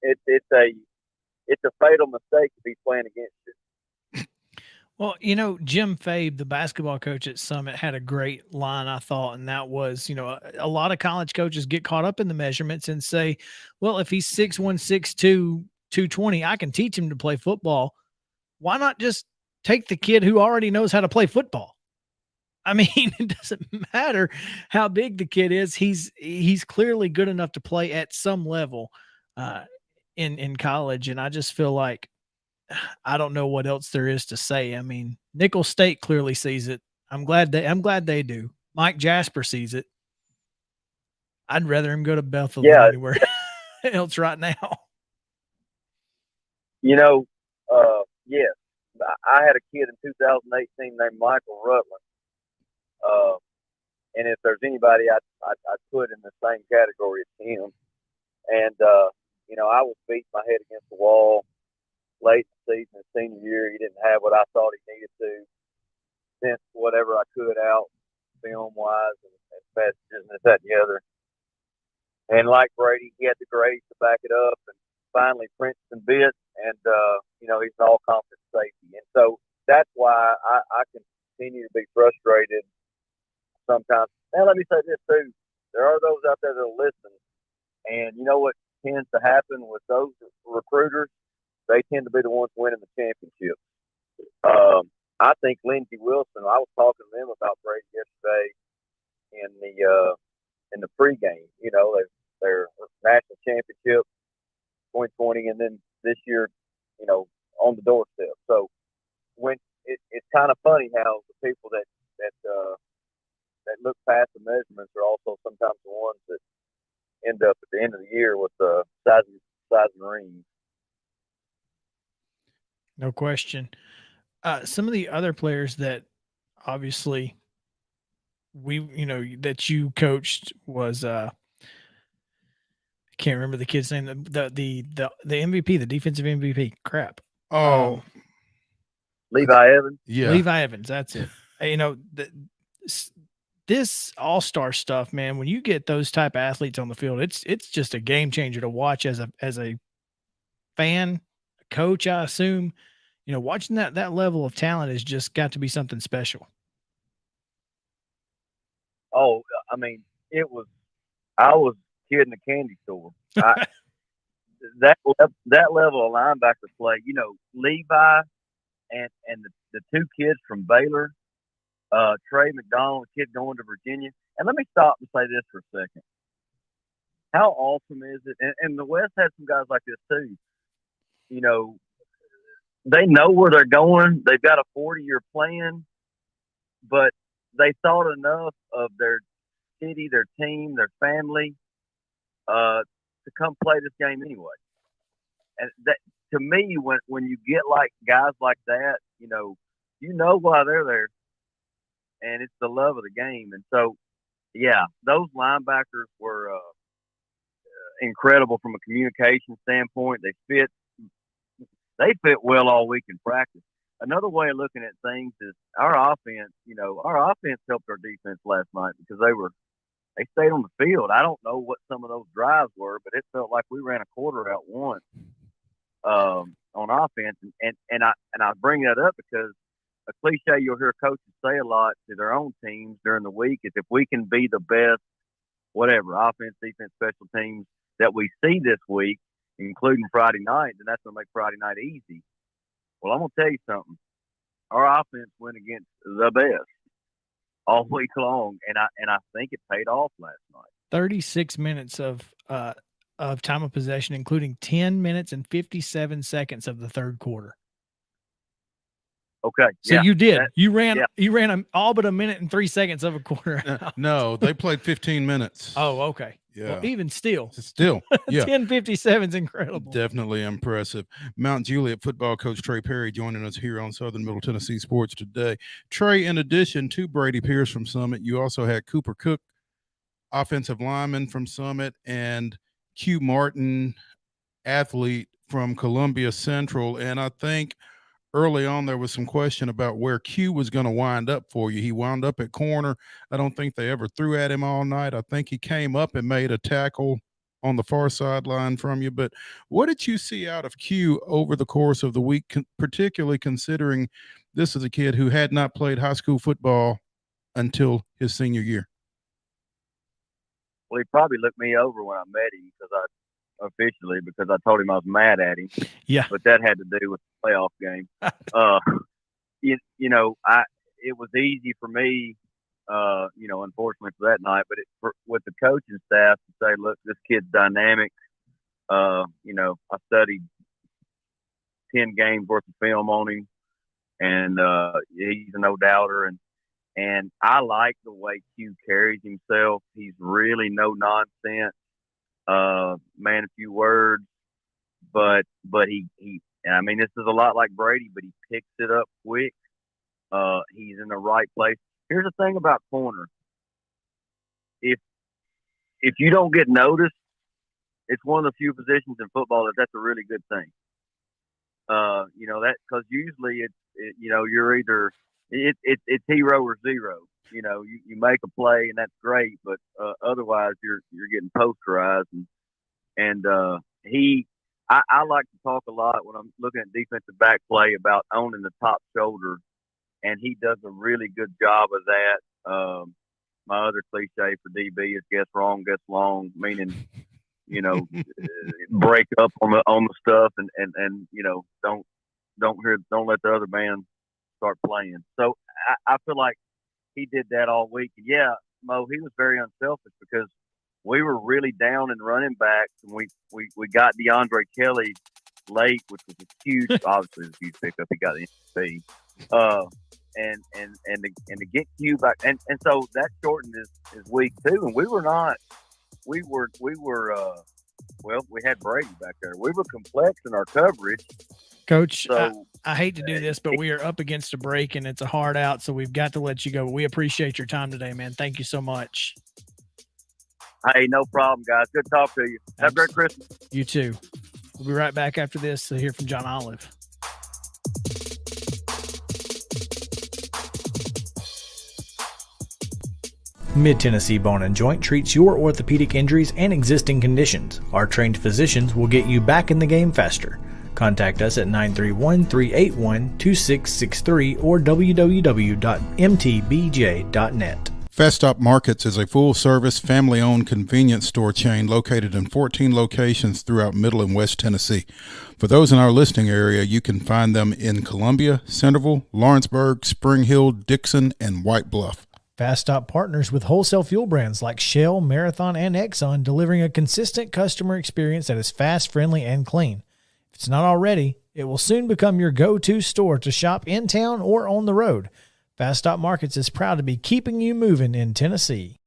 it's a fatal mistake to be playing against it. Well, Jim Fabe, the basketball coach at Summit, had a great line, I thought, and that was, a lot of college coaches get caught up in the measurements and say, well, if he's 6'1", 6'2", 220, I can teach him to play football. Why not just take the kid who already knows how to play football? I mean, it doesn't matter how big the kid is. He's clearly good enough to play at some level in college, and I just feel like I don't know what else there is to say. I mean, Nicholls State clearly sees it. I'm glad they do. Mike Jasper sees it. I'd rather him go to Bethel than anywhere else right now. Yes. I had a kid in 2018 named Michael Rutland. And if there's anybody I'd put in the same category as him. And, I was beating my head against the wall late in the season, his senior year. He didn't have what I thought he needed to. Sent whatever I could out, film-wise, and messages and this, that, and the other. And like Brady, he had the grades to back it up. And finally, Princeton bit, and, he's an all-conference safety. And so that's why I continue to be frustrated sometimes. Now, let me say this, too. There are those out there that will listen. And you know what tends to happen with those recruiters? They tend to be the ones winning the championship. I think Lindsey Wilson, I was talking to them about Brady yesterday in the pregame. Their national championship 2020, and then this year, on the doorstep. So when it's kind of funny how the people that look past the measurements are also sometimes the ones that end up at the end of the year with the size and rings. No question. Some of the other players that obviously that you coached was I can't remember the kid's name. The MVP, the defensive MVP. Crap. Levi Evans. Yeah, Levi Evans. That's it. This all-star stuff, man. When you get those type of athletes on the field, it's just a game changer to watch as a fan, a coach. I assume, watching that level of talent has just got to be something special. Oh, I mean, I was a kid in the candy store. That level of linebacker play, Levi and the two kids from Baylor, Trey McDonald, kid going to Virginia. And let me stop and say this for a second. How awesome is it? And the West has some guys like this too. They know where they're going. They've got a 40-year plan, but they thought enough of their city, their team, their family, to come play this game anyway. And that, to me, when you get like guys like that, you know why they're there, and it's the love of the game. And so yeah, those linebackers were incredible from a communication standpoint. They fit well all week in practice. Another way of looking at things is our offense. Our offense helped our defense last night because they stayed on the field. I don't know what some of those drives were, but it felt like we ran a quarter out once on offense. And I bring that up because a cliche you'll hear coaches say a lot to their own teams during the week is if we can be the best, whatever, offense, defense, special teams that we see this week, including Friday night, then that's going to make Friday night easy. Well, I'm going to tell you something. Our offense went against the best all week long, and I think it paid off last night. 36 minutes of time of possession, including 10 minutes and 57 seconds of the third quarter. Okay. So you did. You ran all but a minute and 3 seconds of a quarter. No, they played 15 minutes. Oh, okay. Yeah. Well, even still. Yeah. 10:57 is incredible. Definitely impressive. Mount Juliet football coach Trey Perry joining us here on Southern Middle Tennessee Sports today. Trey, in addition to Brady Pierce from Summit, you also had Cooper Cook, offensive lineman from Summit, and Q Martin, athlete from Columbia Central. And I think early on there was some question about where Q was going to wind up for you. He wound up at corner. I don't think they ever threw at him all night. I think he came up and made a tackle on the far sideline from you. But what did you see out of Q over the course of the week, particularly considering this is a kid who had not played high school football until his senior year? Well, he probably looked me over when I met him because I told him I was mad at him. Yeah. But that had to do with the playoff game. It was easy for me, unfortunately for that night, but with the coaching staff to say, look, this kid's dynamic. I studied 10 games worth of film on him, and he's a no-doubter. And I like the way Q carries himself. He's really no nonsense. Man, a few words, but he this is a lot like Brady, but he picks it up quick. He's in the right place. Here's the thing about corner. If you don't get noticed, it's one of the few positions in football that's a really good thing. That because usually you're either it's hero or zero. You make a play and that's great, but otherwise you're getting posterized. And I like to talk a lot when I'm looking at defensive back play about owning the top shoulder, and he does a really good job of that. My other cliche for DB is guess wrong, guess long, meaning break up on the stuff and don't let the other man start playing. So I feel like he did that all week. And yeah, Mo, he was very unselfish because we were really down in running backs, and we got DeAndre Kelly late, which was a huge, obviously, it was a huge pickup. He got the MVP, and to get Q back, and so that shortened his week too. And we had Brady back there. We were complex in our coverage. Coach, so, I hate to do this, but we are up against a break and it's a hard out, so we've got to let you go. We appreciate your time today, man. Thank you so much. Hey, no problem, guys. Good talk to you. Have a great Christmas. You too. We'll be right back after this to hear from John Olive. Mid-Tennessee Bone and Joint treats your orthopedic injuries and existing conditions. Our trained physicians will get you back in the game faster. Contact us at 931-381-2663 or www.mtbj.net. Fast Stop Markets is a full-service, family-owned convenience store chain located in 14 locations throughout Middle and West Tennessee. For those in our listening area, you can find them in Columbia, Centerville, Lawrenceburg, Spring Hill, Dixon, and White Bluff. Fast Stop partners with wholesale fuel brands like Shell, Marathon, and Exxon, delivering a consistent customer experience that is fast, friendly, and clean. If it's not already, it will soon become your go-to store to shop in town or on the road. Fast Stop Markets is proud to be keeping you moving in Tennessee.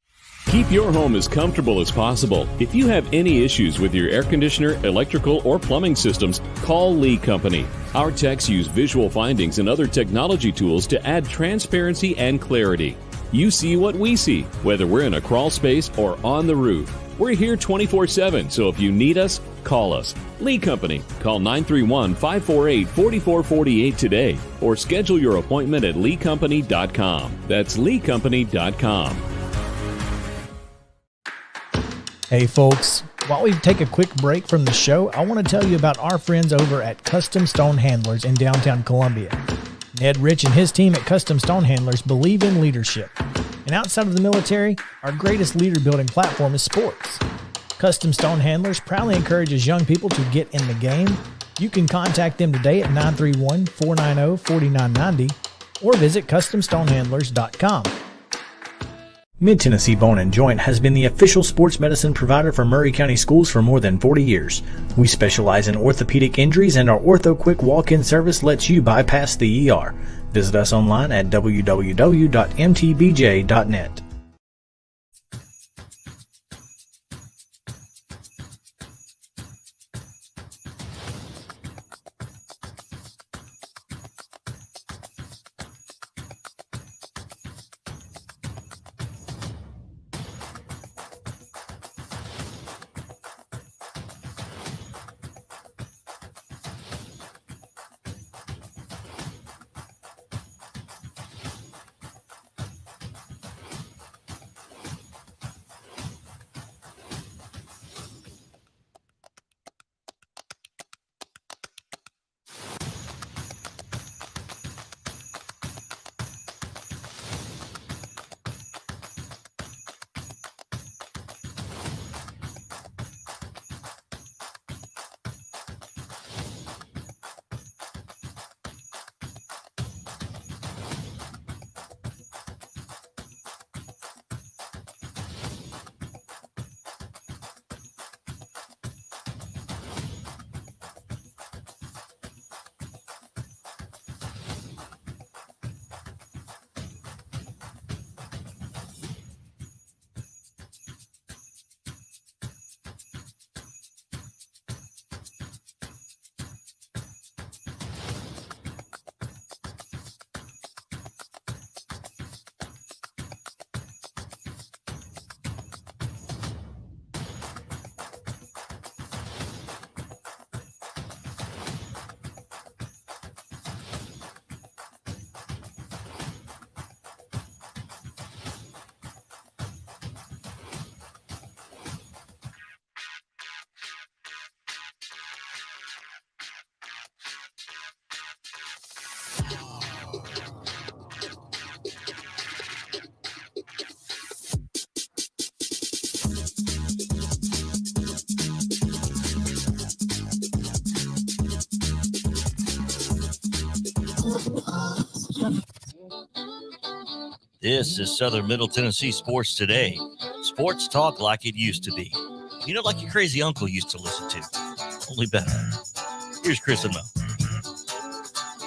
Keep your home as comfortable as possible. If you have any issues with your air conditioner, electrical, or plumbing systems, call Lee Company. Our techs use visual findings and other technology tools to add transparency and clarity. You see what we see, whether we're in a crawl space or on the roof. We're here 24/7, so if you need us, call us. Lee Company. Call 931-548-4448 today or schedule your appointment at leecompany.com. That's leecompany.com. Hey folks, while we take a quick break from the show, I want to tell you about our friends over at Custom Stone Handlers in downtown Columbia. Ned Rich and his team at Custom Stone Handlers believe in leadership. And outside of the military, our greatest leader building platform is sports. Custom Stone Handlers proudly encourages young people to get in the game. You can contact them today at 931-490-4990 or visit CustomStonehandlers.com. Mid-Tennessee Bone & Joint has been the official sports medicine provider for Maury County Schools for more than 40 years. We specialize in orthopedic injuries, and our Ortho Quick walk-in service lets you bypass the ER. Visit us online at www.mtbj.net. This is Southern Middle Tennessee Sports Today. Sports talk like it used to be. You know, like your crazy uncle used to listen to. Only better. Here's Chris and Mo.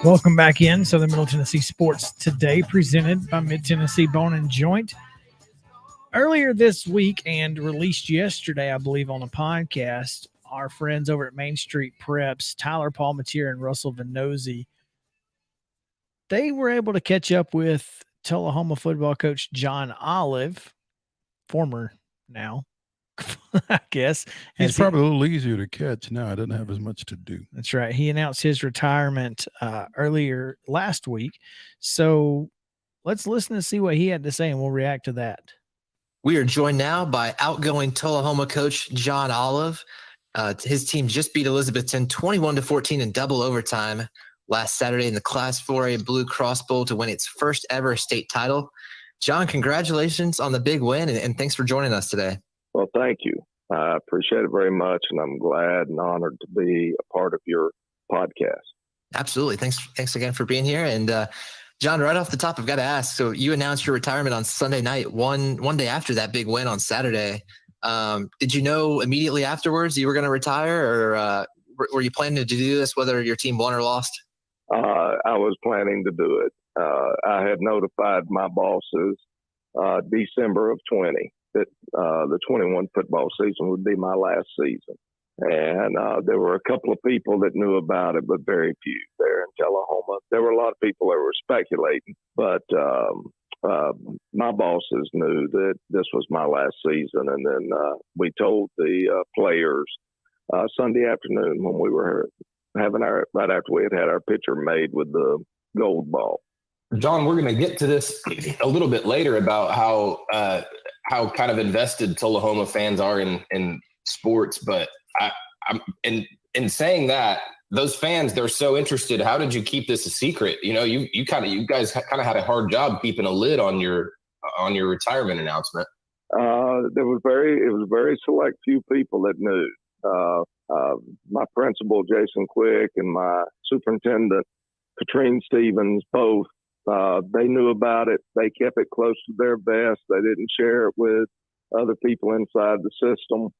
Welcome back in Southern Middle Tennessee Sports Today, presented by Mid-Tennessee Bone & Joint. Earlier this week and released yesterday, I believe, on a podcast, our friends over at Main Street Preps, Tyler Palmatier and Russell Venozzi, they were able to catch up with Tullahoma football coach John Olive, former now, I guess. He's probably a little easier to catch now. I didn't have as much to do. That's right. He announced his retirement earlier last week. So let's listen to see what he had to say, and we'll react to that. We are joined now by outgoing Tullahoma coach John Olive. His team just beat Elizabethton 21-14 in double overtime last Saturday in the Class 4A Blue Cross Bowl to win its first ever state title. John, congratulations on the big win, and thanks for joining us today. Well, thank you. I appreciate it very much, and I'm glad and honored to be a part of your podcast. Absolutely. Thanks again for being here. And John, right off the top, I've got to ask, so you announced your retirement on Sunday night, one day after that big win on Saturday. Did you know immediately afterwards you were going to retire, or were you planning to do this whether your team won or lost? I was planning to do it. I had notified my bosses December of 20 that the 21 football season would be my last season. And there were a couple of people that knew about it, but very few there in Tullahoma. There were a lot of people that were speculating, but my bosses knew that this was my last season, and then we told the players Sunday afternoon when we were having right after we had our picture made with the gold ball. John, we're going to get to this a little bit later about how kind of invested Tullahoma fans are in sports, but I'm in saying that, those fans, they're so interested. How did you keep this a secret? You know, you guys kind of had a hard job keeping a lid on your retirement announcement. It was very select few people that knew. My principal, Jason Quick, and my superintendent, Katrine Stevens, both, they knew about it. They kept it close to their vest. They didn't share it with other people inside the system.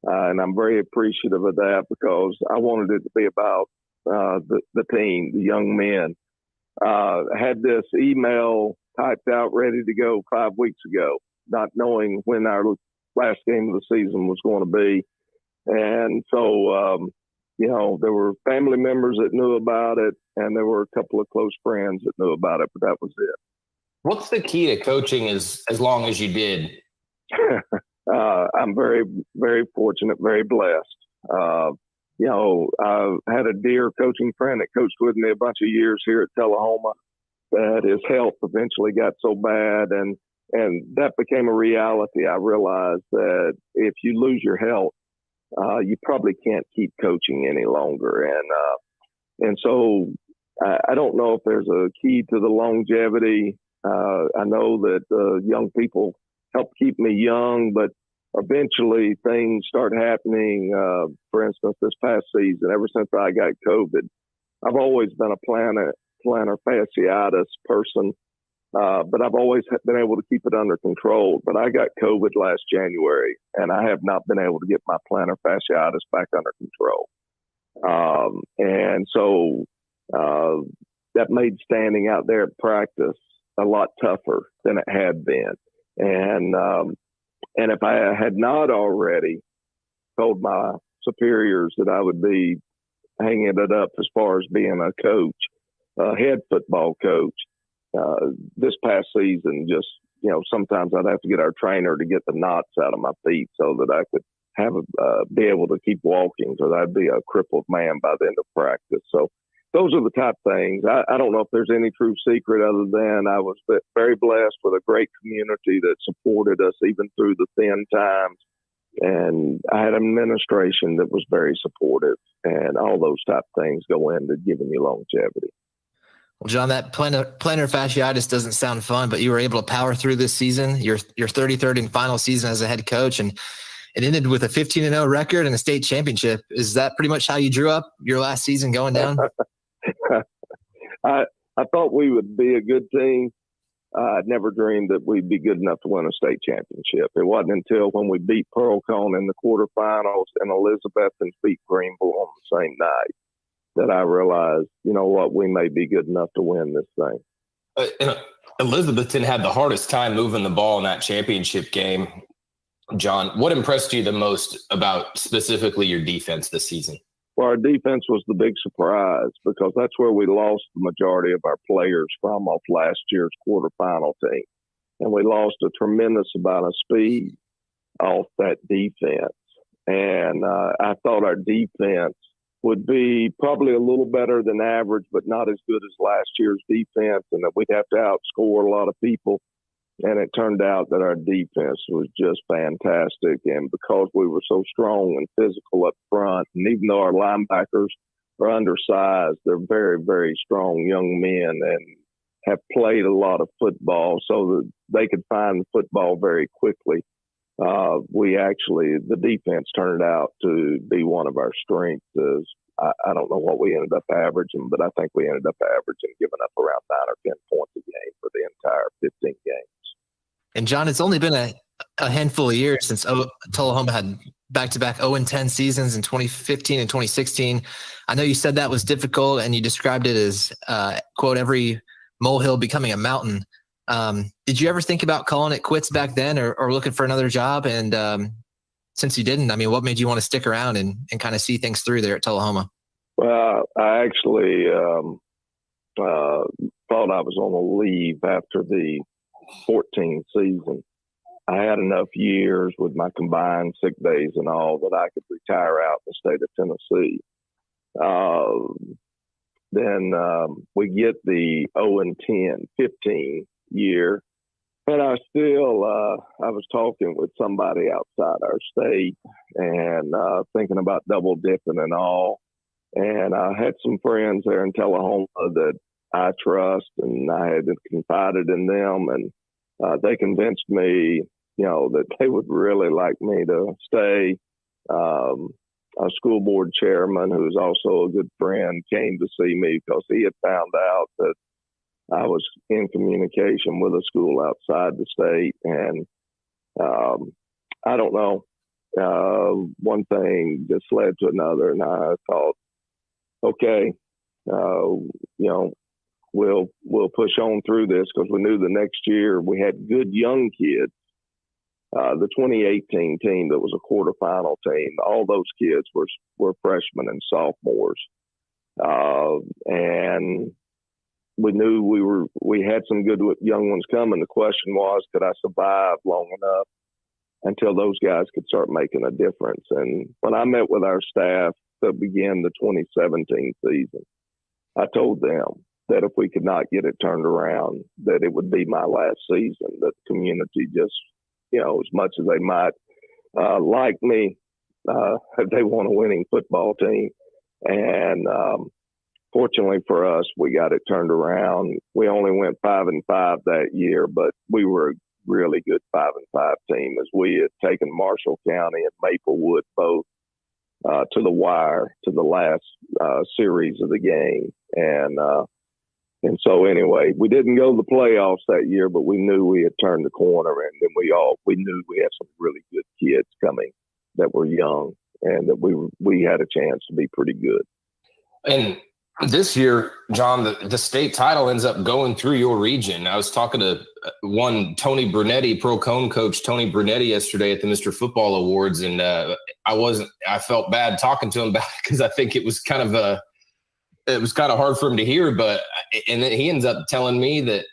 And I'm very appreciative of that because I wanted it to be about the team, the young men. I had this email typed out ready to go 5 weeks ago, not knowing when our last game of the season was going to be. And so, there were family members that knew about it, and there were a couple of close friends that knew about it, but that was it. What's the key to coaching as long as you did? I'm very, very fortunate, very blessed. I had a dear coaching friend that coached with me a bunch of years here at Tullahoma that his health eventually got so bad, and that became a reality. I realized that if you lose your health, you probably can't keep coaching any longer. And so I don't know if there's a key to the longevity. I know that young people help keep me young, but eventually things start happening. For instance, this past season, ever since I got COVID, I've always been a plantar fasciitis person, but I've always been able to keep it under control. But I got COVID last January, and I have not been able to get my plantar fasciitis back under control. And so that made standing out there at practice a lot tougher than it had been. And if I had not already told my superiors that I would be hanging it up as far as being a coach, a head football coach, this past season, just, sometimes I'd have to get our trainer to get the knots out of my feet so that I could be able to keep walking, because I'd be a crippled man by the end of practice. So those are the type of things. I don't know if there's any true secret other than I was very blessed with a great community that supported us even through the thin times. And I had an administration that was very supportive, and all those type of things go into giving you longevity. Well, John, that plantar fasciitis doesn't sound fun, but you were able to power through this season, your 33rd and final season as a head coach, and it ended with a 15-0 record and a state championship. Is that pretty much how you drew up your last season going down? I thought we would be a good team. I'd never dreamed that we'd be good enough to win a state championship. It wasn't until when we beat Pearl-Cohn in the quarterfinals and Elizabethton beat Greenville on the same night that I realized, we may be good enough to win this thing. Elizabethton had the hardest time moving the ball in that championship game. John, what impressed you the most about specifically your defense this season? Well, our defense was the big surprise because that's where we lost the majority of our players from off last year's quarterfinal team. And we lost a tremendous amount of speed off that defense. And I thought our defense would be probably a little better than average, but not as good as last year's defense, and that we'd have to outscore a lot of people. And it turned out that our defense was just fantastic. And because we were so strong and physical up front, and even though our linebackers are undersized, they're very, very strong young men and have played a lot of football so that they could find the football very quickly. The defense turned out to be one of our strengths. I don't know what we ended up averaging, but I think we ended up averaging giving up around 9 or 10 points a game for the entire 15 games. And John, it's only been a handful of years since Tullahoma had back-to-back 0-10 seasons in 2015 and 2016. I know you said that was difficult, and you described it as, quote, every molehill becoming a mountain. Did you ever think about calling it quits back then or looking for another job? And since you didn't, what made you want to stick around and kind of see things through there at Tullahoma? Well, I actually thought I was on a leave after the 14 season, I had enough years with my combined sick days and all that I could retire out in the state of Tennessee. Then we get the 0-10, 15 year. And I was talking with somebody outside our state and thinking about double dipping and all. And I had some friends there in Tullahoma that I trust, and I had confided in them, and they convinced me, that they would really like me to stay. A school board chairman, who's also a good friend, came to see me because he had found out that I was in communication with a school outside the state. And I don't know, one thing just led to another. And I thought, okay, we'll push on through this, because we knew the next year we had good young kids. The 2018 team that was a quarterfinal team, all those kids were freshmen and sophomores. And we knew we had some good young ones coming. The question was, could I survive long enough until those guys could start making a difference? And when I met with our staff to begin the 2017 season, I told them that if we could not get it turned around, that it would be my last season, that the community just, as much as they might like me, they want a winning football team. And fortunately for us, we got it turned around. We only went 5-5 that year, but we were a really good 5-5 team, as we had taken Marshall County and Maplewood both to the wire, to the last series of the game. And so anyway, we didn't go to the playoffs that year, but we knew we had turned the corner, and then we knew we had some really good kids coming that were young, and that we had a chance to be pretty good. And this year, John, the state title ends up going through your region. I was talking to Tony Brunetti, Pearl Cone coach Tony Brunetti, yesterday at the Mr. Football Awards, and I felt bad talking to him about it, because I think it was kind of hard for him to hear, and then he ends up telling me that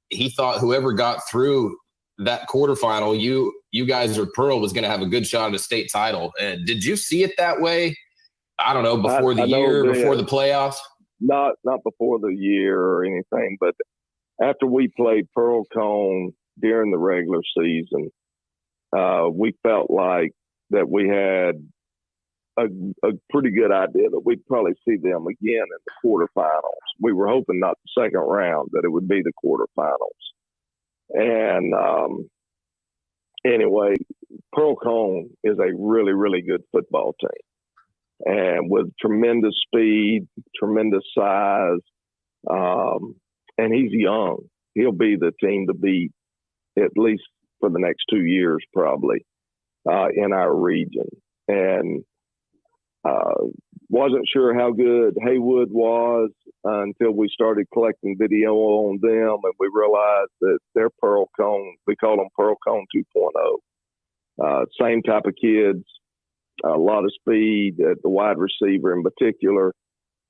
he thought whoever got through that quarterfinal, you guys or Pearl, was going to have a good shot at a state title. Did you see it that way? I don't know, before the year, before the playoffs? Not before the year or anything, but after we played Pearl Cone during the regular season, we felt like that we had a pretty good idea that we'd probably see them again in the quarterfinals. We were hoping not the second round, that it would be the quarterfinals. And anyway, Pearl Cone is a really, really good football team, and with tremendous speed, tremendous size. And he's young. He'll be the team to beat, at least for the next 2 years, probably, in our region. And wasn't sure how good Haywood was until we started collecting video on them, and we realized that they're Pearl Cone. We call them Pearl Cone 2.0. Same type of kids, a lot of speed at the wide receiver in particular,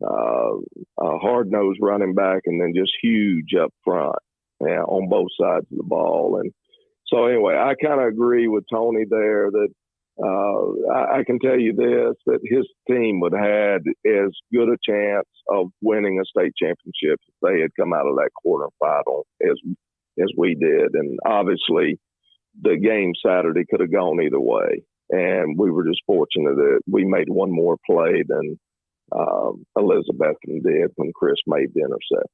a hard-nosed running back, and then just huge up front on both sides of the ball. And so anyway, I kind of agree with Tony there that I can tell you this, that his team would have had as good a chance of winning a state championship if they had come out of that quarterfinal as we did. And obviously the game Saturday could have gone either way. And we were just fortunate that we made one more play than Elizabeth did when Chris made the interception.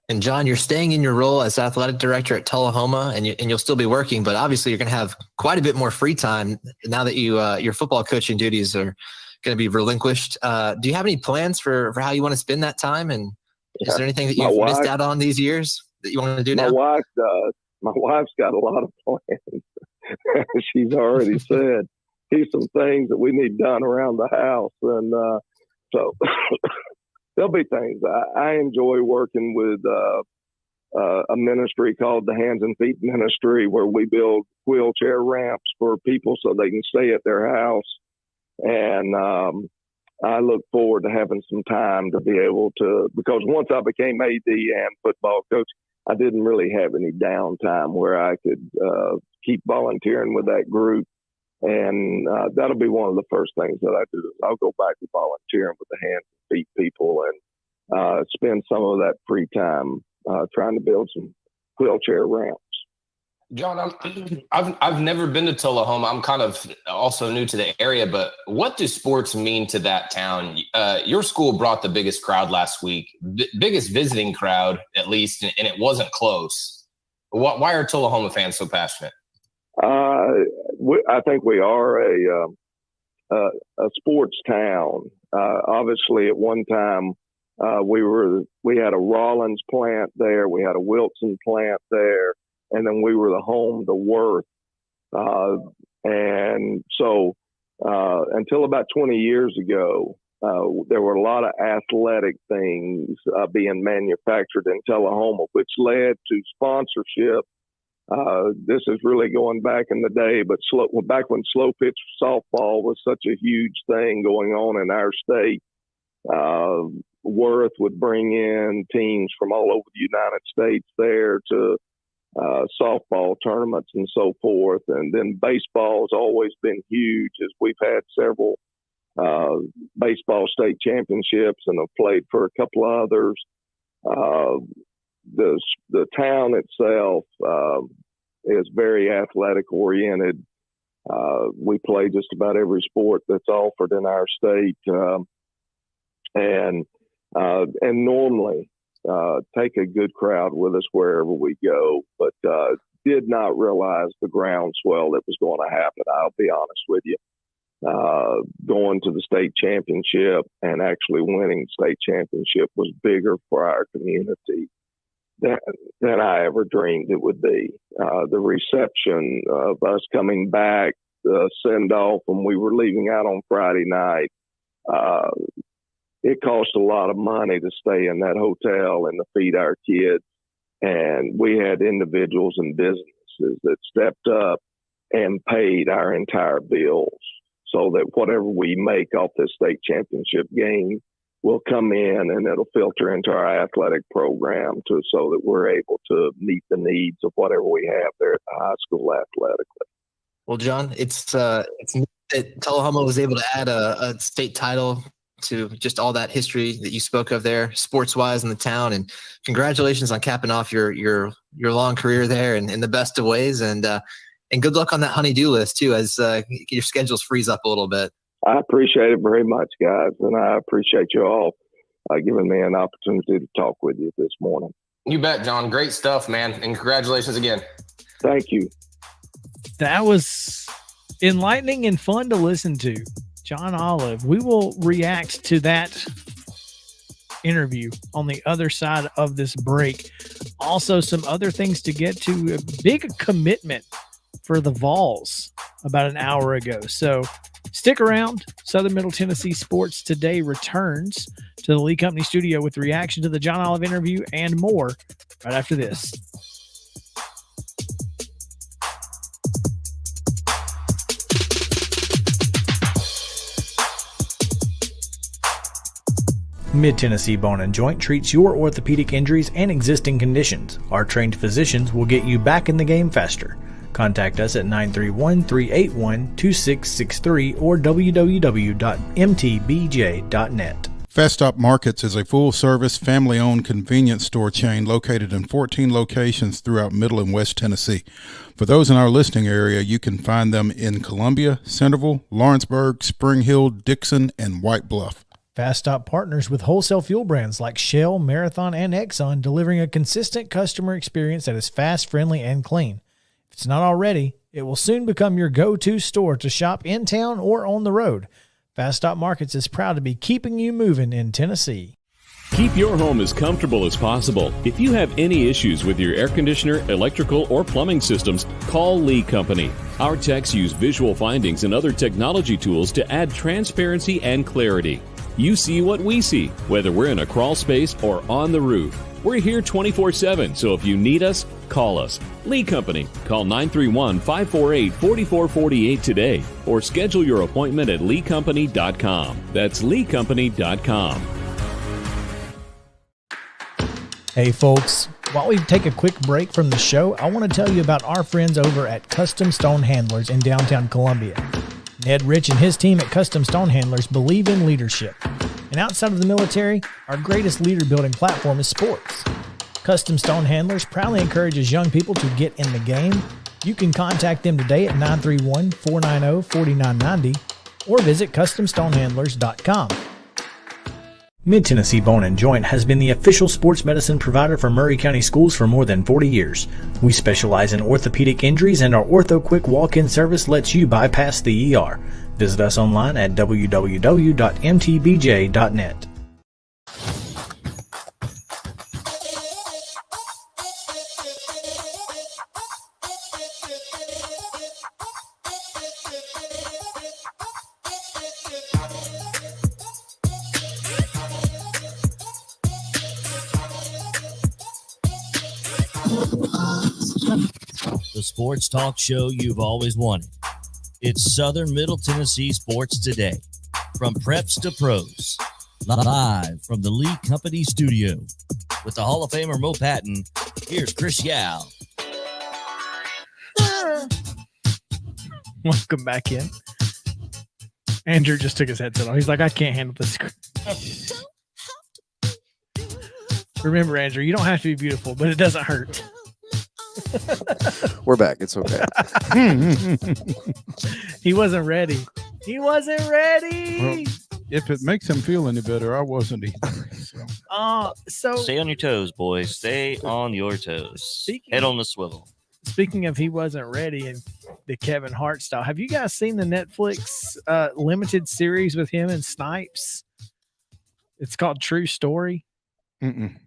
And John, you're staying in your role as athletic director at Tullahoma, and you'll still be working, but obviously you're going to have quite a bit more free time now that your football coaching duties are going to be relinquished. Do you have any plans for how you want to spend that time? And is there anything that you've missed out on these years that you want to do now? My wife does. My wife's got a lot of plans. She's already said, here's some things that we need done around the house. And so there'll be things. I enjoy working with a ministry called the Hands and Feet Ministry, where we build wheelchair ramps for people so they can stay at their house. And I look forward to having some time to be able to, because once I became AD and football coach, I didn't really have any downtime where I could keep volunteering with that group. And that'll be one of the first things that I do. I'll go back to volunteering with the hands and feet people and spend some of that free time trying to build some wheelchair ramps. John, I've never been to Tullahoma. I'm kind of also new to the area, but what do sports mean to that town? Your school brought the biggest crowd last week, biggest visiting crowd at least, and it wasn't close. Why are Tullahoma fans so passionate? I think we are a sports town. Obviously, at one time we had a Rollins plant there, we had a Wilson plant there, and then we were the home to Worth. And so until about 20 years ago, there were a lot of athletic things being manufactured in Tullahoma, which led to sponsorship. This is really going back in the day, but back when slow pitch softball was such a huge thing going on in our state, Worth would bring in teams from all over the United States there to softball tournaments and so forth. And then baseball has always been huge, as we've had several baseball state championships and have played for a couple of others. The town itself is very athletic oriented. We play just about every sport that's offered in our state, and normally take a good crowd with us wherever we go. But did not realize the groundswell that was going to happen. I'll be honest with you. Going to the state championship and actually winning state championship was bigger for our community than I ever dreamed it would be. The reception of us coming back, the send off when we were leaving out on Friday night, it cost a lot of money to stay in that hotel and to feed our kids. And we had individuals and businesses that stepped up and paid our entire bills so that whatever we make off this state championship game will come in and it'll filter into our athletic program so that we're able to meet the needs of whatever we have there at the high school athletically. Well, John, it's neat that Tullahoma was able to add a state title to just all that history that you spoke of there, sports-wise in the town. And congratulations on capping off your long career there in the best of ways. And good luck on that honey-do list, too, as your schedules freeze up a little bit. I appreciate it very much, guys. And I appreciate you all giving me an opportunity to talk with you this morning. You bet, John. Great stuff, man. And congratulations again. Thank you. That was enlightening and fun to listen to. John Olive. We will react to that interview on the other side of this break. Also, some other things to get to. A big commitment for the Vols about an hour ago. So stick around. Southern Middle Tennessee Sports Today returns to the Lee Company studio with reaction to the John Olive interview and more right after this. Mid-Tennessee Bone and Joint treats your orthopedic injuries and existing conditions. Our trained physicians will get you back in the game faster. Contact us at 931-381-2663 or www.mtbj.net. Fast Stop Markets is a full-service, family-owned convenience store chain located in 14 locations throughout Middle and West Tennessee. For those in our listening area, you can find them in Columbia, Centerville, Lawrenceburg, Spring Hill, Dixon, and White Bluff. Fast Stop partners with wholesale fuel brands like Shell, Marathon, and Exxon, delivering a consistent customer experience that is fast, friendly, and clean. If it's not already, it will soon become your go-to store to shop in town or on the road. Fast Stop Markets is proud to be keeping you moving in Tennessee. Keep your home as comfortable as possible. If you have any issues with your air conditioner, electrical, or plumbing systems, call Lee Company. Our techs use visual findings and other technology tools to add transparency and clarity. You see what we see, whether we're in a crawl space or on the roof. We're here 24/7, so if you need us, call us. Lee Company. Call 931-548-4448 today or schedule your appointment at leecompany.com. That's leecompany.com. Hey folks, While we take a quick break from the show, I want to tell you about our friends over at Custom Stone Handlers in downtown Columbia. Ned Rich and his team at Custom Stone Handlers believe in leadership. And outside of the military, our greatest leader-building platform is sports. Custom Stone Handlers proudly encourages young people to get in the game. You can contact them today at 931-490-4990 or visit CustomStonehandlers.com. Mid-Tennessee Bone and Joint has been the official sports medicine provider for Maury County Schools for more than 40 years. We specialize in orthopedic injuries, and our Ortho Quick walk-in service lets you bypass the ER. Visit us online at www.mtbj.net. The sports talk show you've always wanted. It's Southern Middle Tennessee Sports Today. From preps to pros. Live from the Lee Company studio. With the Hall of Famer Mo Patton, here's Chris Yao. Welcome back in. Andrew just took his headset off. He's like, I can't handle this. Remember, Andrew, you don't have to be beautiful, but it doesn't hurt. We're back. It's okay. He wasn't ready. He wasn't ready. Well, if it makes him feel any better, I wasn't either. So stay on your toes, boys. Stay on your toes. Head on the swivel. Speaking of he wasn't ready and the Kevin Hart style, have you guys seen the Netflix limited series with him and Snipes? It's called True Story. Mm-mm.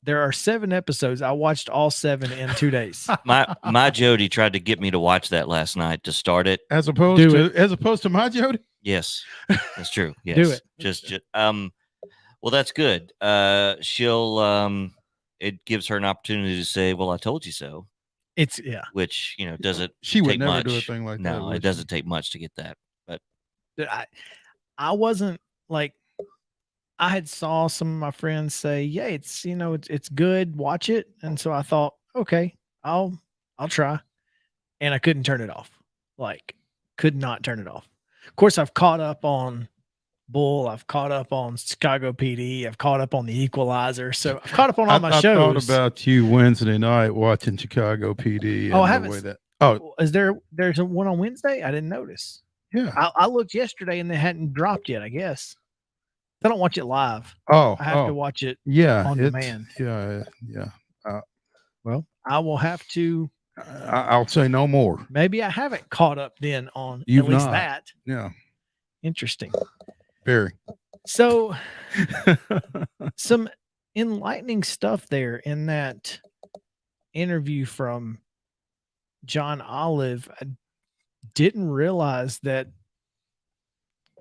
There are 7 episodes. I watched all 7 in 2 days. My Jody tried to get me to watch that last night to start it. As opposed to my Jody? Yes, that's true. Yes. Do it. Just well, that's good. She'll it gives her an opportunity to say, well, I told you so. It's which, doesn't she would take never much. do a thing like that. No, it doesn't take much to get that. But I wasn't like, I had saw some of my friends say, yeah, it's, it's good. Watch it. And so I thought, okay, I'll try. And I couldn't turn it off. Like, could not turn it off. Of course, I've caught up on Bull. I've caught up on Chicago PD. I've caught up on The Equalizer. So I've caught up on all my shows. I thought about you Wednesday night watching Chicago PD. Oh, I haven't. Is there's one on Wednesday? I didn't notice. Yeah. I looked yesterday and they hadn't dropped yet, I guess. I don't watch it live. I have to watch it on demand. Yeah. Well, I will have to. I'll say no more. Maybe I haven't caught up then on You've at least not. that. Yeah. Interesting. Very. So some enlightening stuff there in that interview from John Olive. I didn't realize that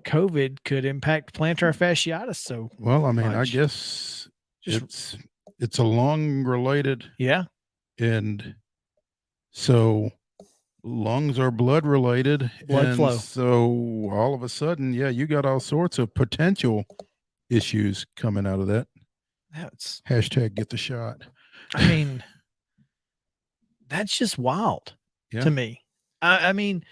COVID could impact plantar fasciitis. So well, I mean, much. I guess it's a lung related. Yeah. And so lungs are blood related. Blood flow. So all of a sudden, you got all sorts of potential issues coming out of that. That's hashtag get the shot. I mean, that's just wild to me. I mean,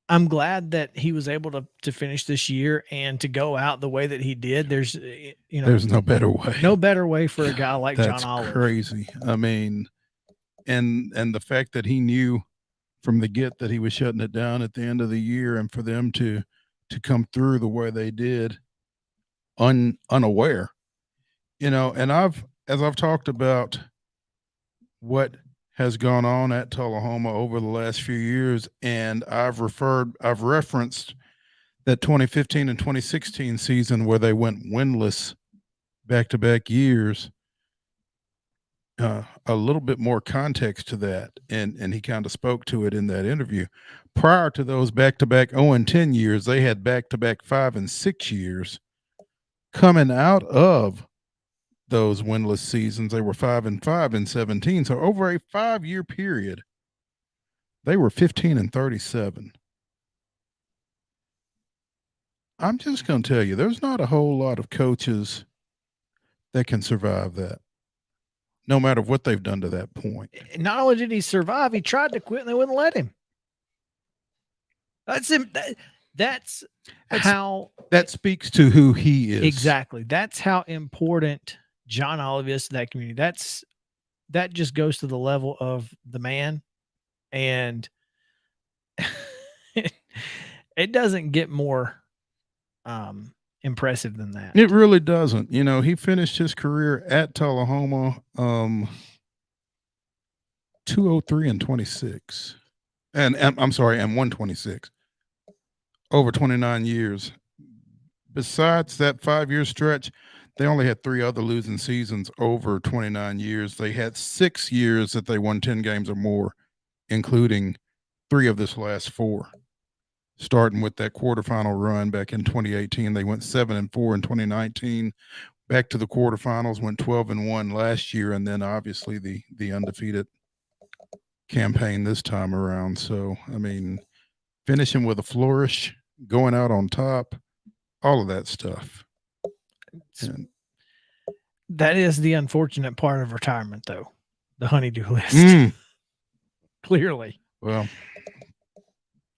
I'm glad that he was able to finish this year and to go out the way that he did. There's no better way. No better way for a guy like That's John Olive. Crazy. I mean, and the fact that he knew from the get that he was shutting it down at the end of the year, and for them to come through the way they did, unaware, and as I've talked about what has gone on at Tullahoma over the last few years, and I've referenced that 2015 and 2016 season where they went winless back-to-back years. A little bit more context to that, and he kind of spoke to it in that interview. Prior to those back-to-back 0-10 years, they had back-to-back 5 and 6 years. Coming out of those winless seasons, they were 5-5 in 17. So over a 5-year period, they were 15 and 37. I'm just going to tell you, there's not a whole lot of coaches that can survive that. no matter what they've done to that point. Not only did he survive, he tried to quit and they wouldn't let him. That's him. That's how that speaks to who he is. Exactly. That's how important John Olive is to that community. That just goes to the level of the man, and it doesn't get more impressive than that. It really doesn't. You know, he finished his career at Tullahoma 203 and 26. And I'm sorry, and 126. Over 29 years. Besides that 5-year stretch, they only had 3 other losing seasons over 29 years. They had 6 years that they won 10 games or more, including 3 of this last 4. Starting with that quarterfinal run back in 2018, they went 7-4 in 2019. Back to the quarterfinals, went 12-1 last year, and then obviously the undefeated campaign this time around. So, I mean, finishing with a flourish, going out on top, all of that stuff. And that is the unfortunate part of retirement, though. The honeydew list. Clearly. Well.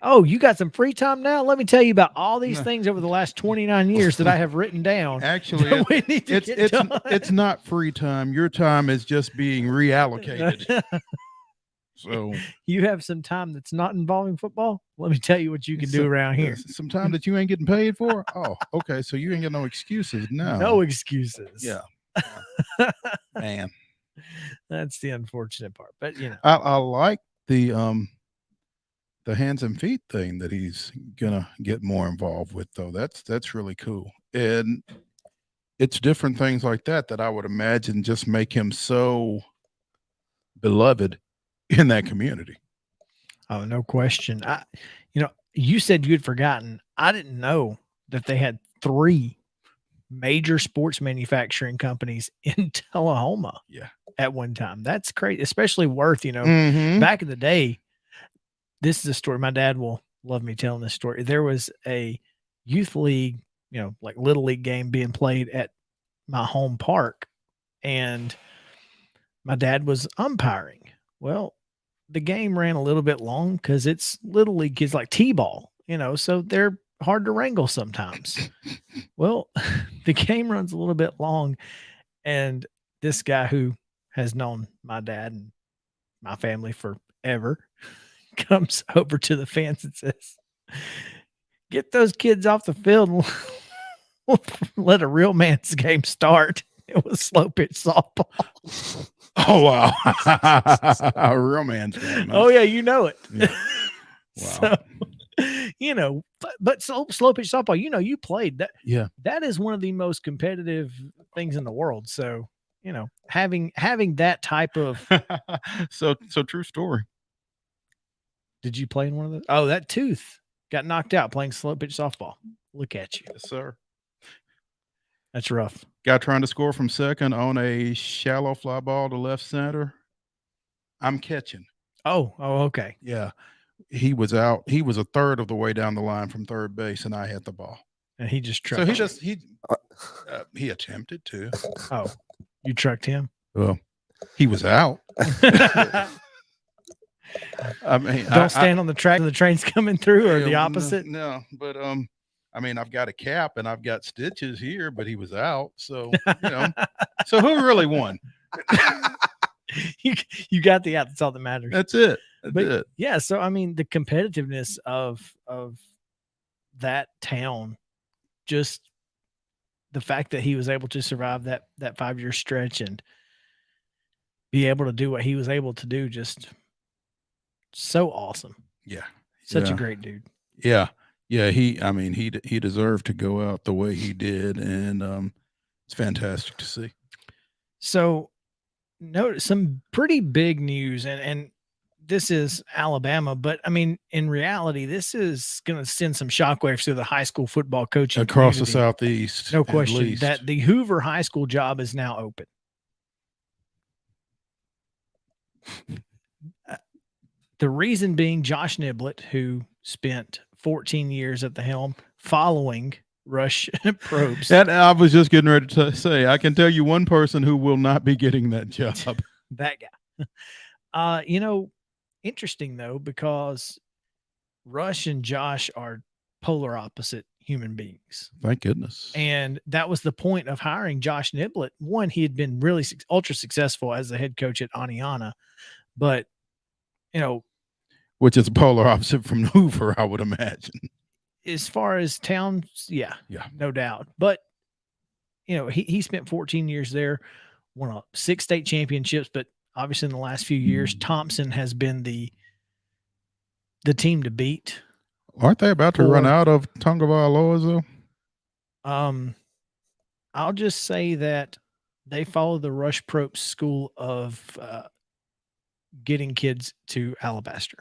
Oh, you got some free time now? Let me tell you about all these things over the last 29 years that I have written down. Actually, it's not free time. Your time is just being reallocated. So you have some time that's not involving football? Let me tell you what you can do around here. Some time that you ain't getting paid for? Oh, okay. So you ain't got no excuses now. No excuses. Yeah. Man. That's the unfortunate part. But you know. I like the hands and feet thing that he's gonna get more involved with, though. That's really cool. And it's different things like that I would imagine just make him so beloved in that community. Oh, no question. You said you'd forgotten. I didn't know that they had 3 major sports manufacturing companies in Tullahoma. Yeah. At one time. That's crazy, especially Worth, Mm-hmm. Back in the day. This is a story. My dad will love me telling this story. There was a youth league, like little league game being played at my home park, and my dad was umpiring. Well, the game ran a little bit long because it's little league kids, like T-ball, so they're hard to wrangle sometimes. Well, the game runs a little bit long, and this guy who has known my dad and my family forever comes over to the fans and says, "Get those kids off the field and let a real man's game start." It was slow pitch softball. Oh, wow. A real man's game. Oh, yeah, you know it. Yeah. Wow. So, but slow pitch softball, you played that. Yeah. That is one of the most competitive things in the world. So, having that type of. So true story. Did you play in one of those? Oh, that tooth got knocked out playing slow pitch softball. Look at you. Yes, sir. That's rough. Guy trying to score from second on a shallow fly ball to left center. I'm catching. Oh, okay. Yeah. He was out. He was a third of the way down the line from third base, and I hit the ball. And he just trucked. So he attempted to. Oh, you trucked him? Well, he was out. I mean, don't stand on the track when the train's coming through, or the opposite. No, but I mean, I've got a cap and I've got stitches here, but he was out. So, so who really won? You got the out. That's all that matters. That's it. That's it. Yeah. So, I mean, the competitiveness of that town, just the fact that he was able to survive that 5-year stretch and be able to do what he was able to do, just so awesome. Yeah. Such a great dude. Yeah. Yeah. He deserved to go out the way he did. And it's fantastic to see. So notice some pretty big news, and this is Alabama, but I mean, in reality, this is going to send some shockwaves through the high school football coaching across community. the Southeast. No question that the Hoover High School job is now open. The reason being Josh Niblett, who spent 14 years at the helm following rush probes. That I was just getting ready to say. I can tell you one person who will not be getting that job. That guy. Interesting though, because Rush and Josh are polar opposite human beings. Thank goodness. And that was the point of hiring Josh Niblett. One, he had been really ultra successful as the head coach at Aniana, but which is polar opposite from Hoover, I would imagine. As far as towns, yeah, no doubt. But he spent 14 years there, won 6 state championships, but obviously in the last few years, Thompson has been the team to beat. Aren't they about to run out of Tonga Vailoa, though? I'll just say that they follow the Rush Propst school of getting kids to Alabaster.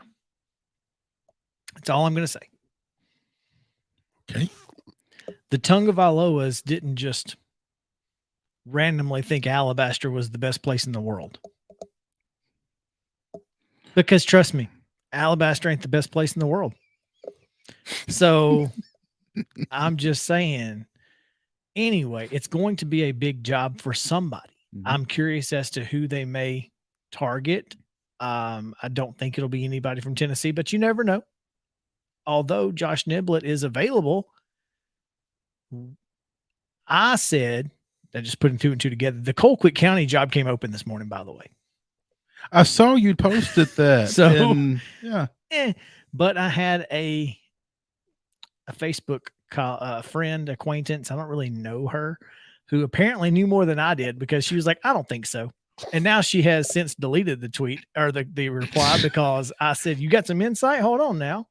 That's all I'm going to say. Okay. The Tonga Vailoas didn't just randomly think Alabaster was the best place in the world. Because trust me, Alabaster ain't the best place in the world. So I'm just saying, anyway, it's going to be a big job for somebody. Mm-hmm. I'm curious as to who they may target. I don't think it'll be anybody from Tennessee, but you never know. Although Josh Niblett is available, I said, I just putting 2 and 2 together. The Colquitt County job came open this morning, by the way. I saw you posted that. So, yeah. But I had a Facebook friend, acquaintance, I don't really know her, who apparently knew more than I did, because she was like, I don't think so. And now she has since deleted the tweet or the reply, because I said, you got some insight? Hold on now.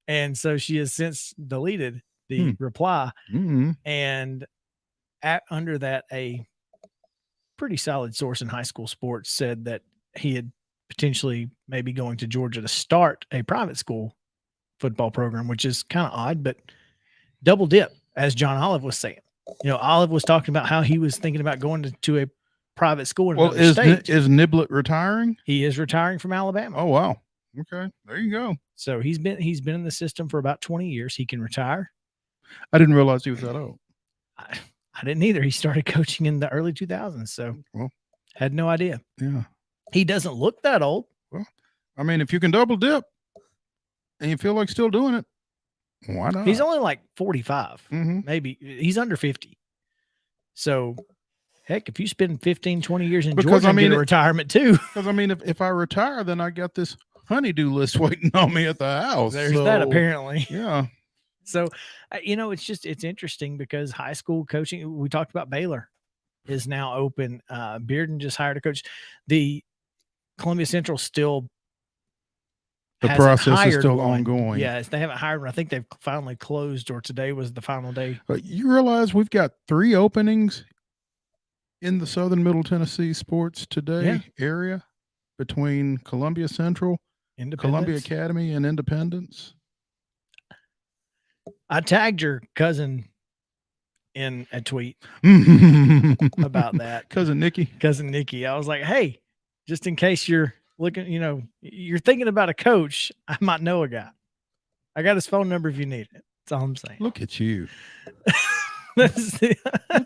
And so she has since deleted the reply. Mm-hmm. And under that, a pretty solid source in high school sports said that he had potentially maybe going to Georgia to start a private school football program, which is kind of odd, but double dip, as John Olive was saying. Olive was talking about how he was thinking about going to a private school in another state. Is Niblett retiring? He is retiring from Alabama. Oh, wow. Okay. There you go. So he's been in the system for about 20 years. He can retire. I didn't realize he was that old. I didn't either. He started coaching in the early 2000s. So had no idea. Yeah. He doesn't look that old. Well, I mean, if you can double dip and you feel like still doing it, why not? He's only like 45. Mm-hmm. Maybe he's under 50. So heck, if you spend 15, 20 years in Georgia, I mean, retirement too. Because I mean, if I retire, then I got this honeydew list waiting on me at the house. There's that apparently. Yeah. So, it's interesting because high school coaching, we talked about Baylor is now open. Bearden just hired a coach. The Columbia Central still, the process is still ongoing. Yes, they haven't hired one. I think they've finally closed, or today was the final day. You realize we've got 3 openings in the Southern Middle Tennessee sports today area between Columbia Central, Columbia Academy, and Independence. I tagged your cousin in a tweet about that. Cousin Nikki. I was like, hey, just in case you're looking, you're thinking about a coach, I might know a guy. I got his phone number if you need it. That's all I'm saying. Look at you. Look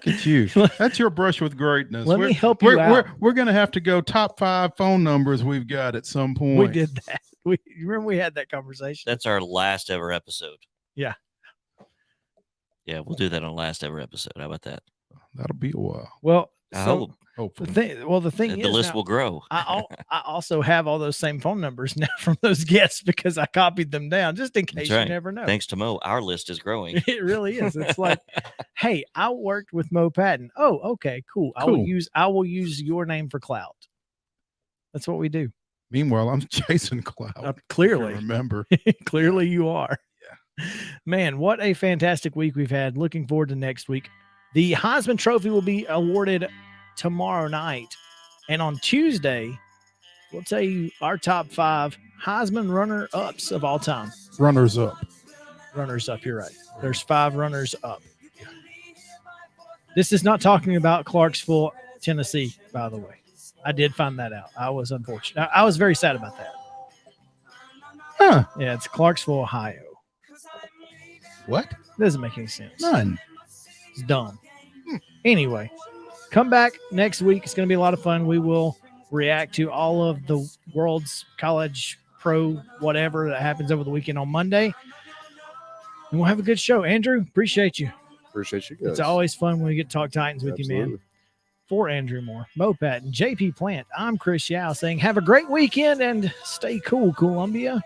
at you. That's your brush with greatness. Let me help you out. We're going to have to go top 5 phone numbers we've got at some point. We did that. You remember we had that conversation? That's our last ever episode. Yeah. Yeah, we'll do that on last ever episode. How about that? That'll be a while. Well, hopefully. The thing is, the list will grow. I also have all those same phone numbers now from those guests because I copied them down just in case. You never know. Thanks to Mo, our list is growing. It really is. It's like, hey, I worked with Mo Patton. Oh, okay, cool. I will use your name for clout. That's what we do. Meanwhile, I'm chasing clout. Clearly, remember. Clearly, you are. Yeah. Man, what a fantastic week we've had. Looking forward to next week. The Heisman Trophy will be awarded tomorrow night. And on Tuesday, we'll tell you our top 5 Heisman runner-ups of all time. Runners-up. Runners-up, you're right. There's 5 runners-up. This is not talking about Clarksville, Tennessee, by the way. I did find that out. I was unfortunate. I was very sad about that. Huh. Yeah, it's Clarksville, Ohio. What? Doesn't make any sense. None. It's dumb. Anyway, come back next week. It's going to be a lot of fun. We will react to all of the world's college pro whatever that happens over the weekend on Monday. And we'll have a good show. Andrew, appreciate you. Appreciate you guys. It's always fun when we get to talk Titans with you, man. For Andrew Moore, Mopat, and JP Plant, I'm Chris Yao saying have a great weekend and stay cool, Columbia.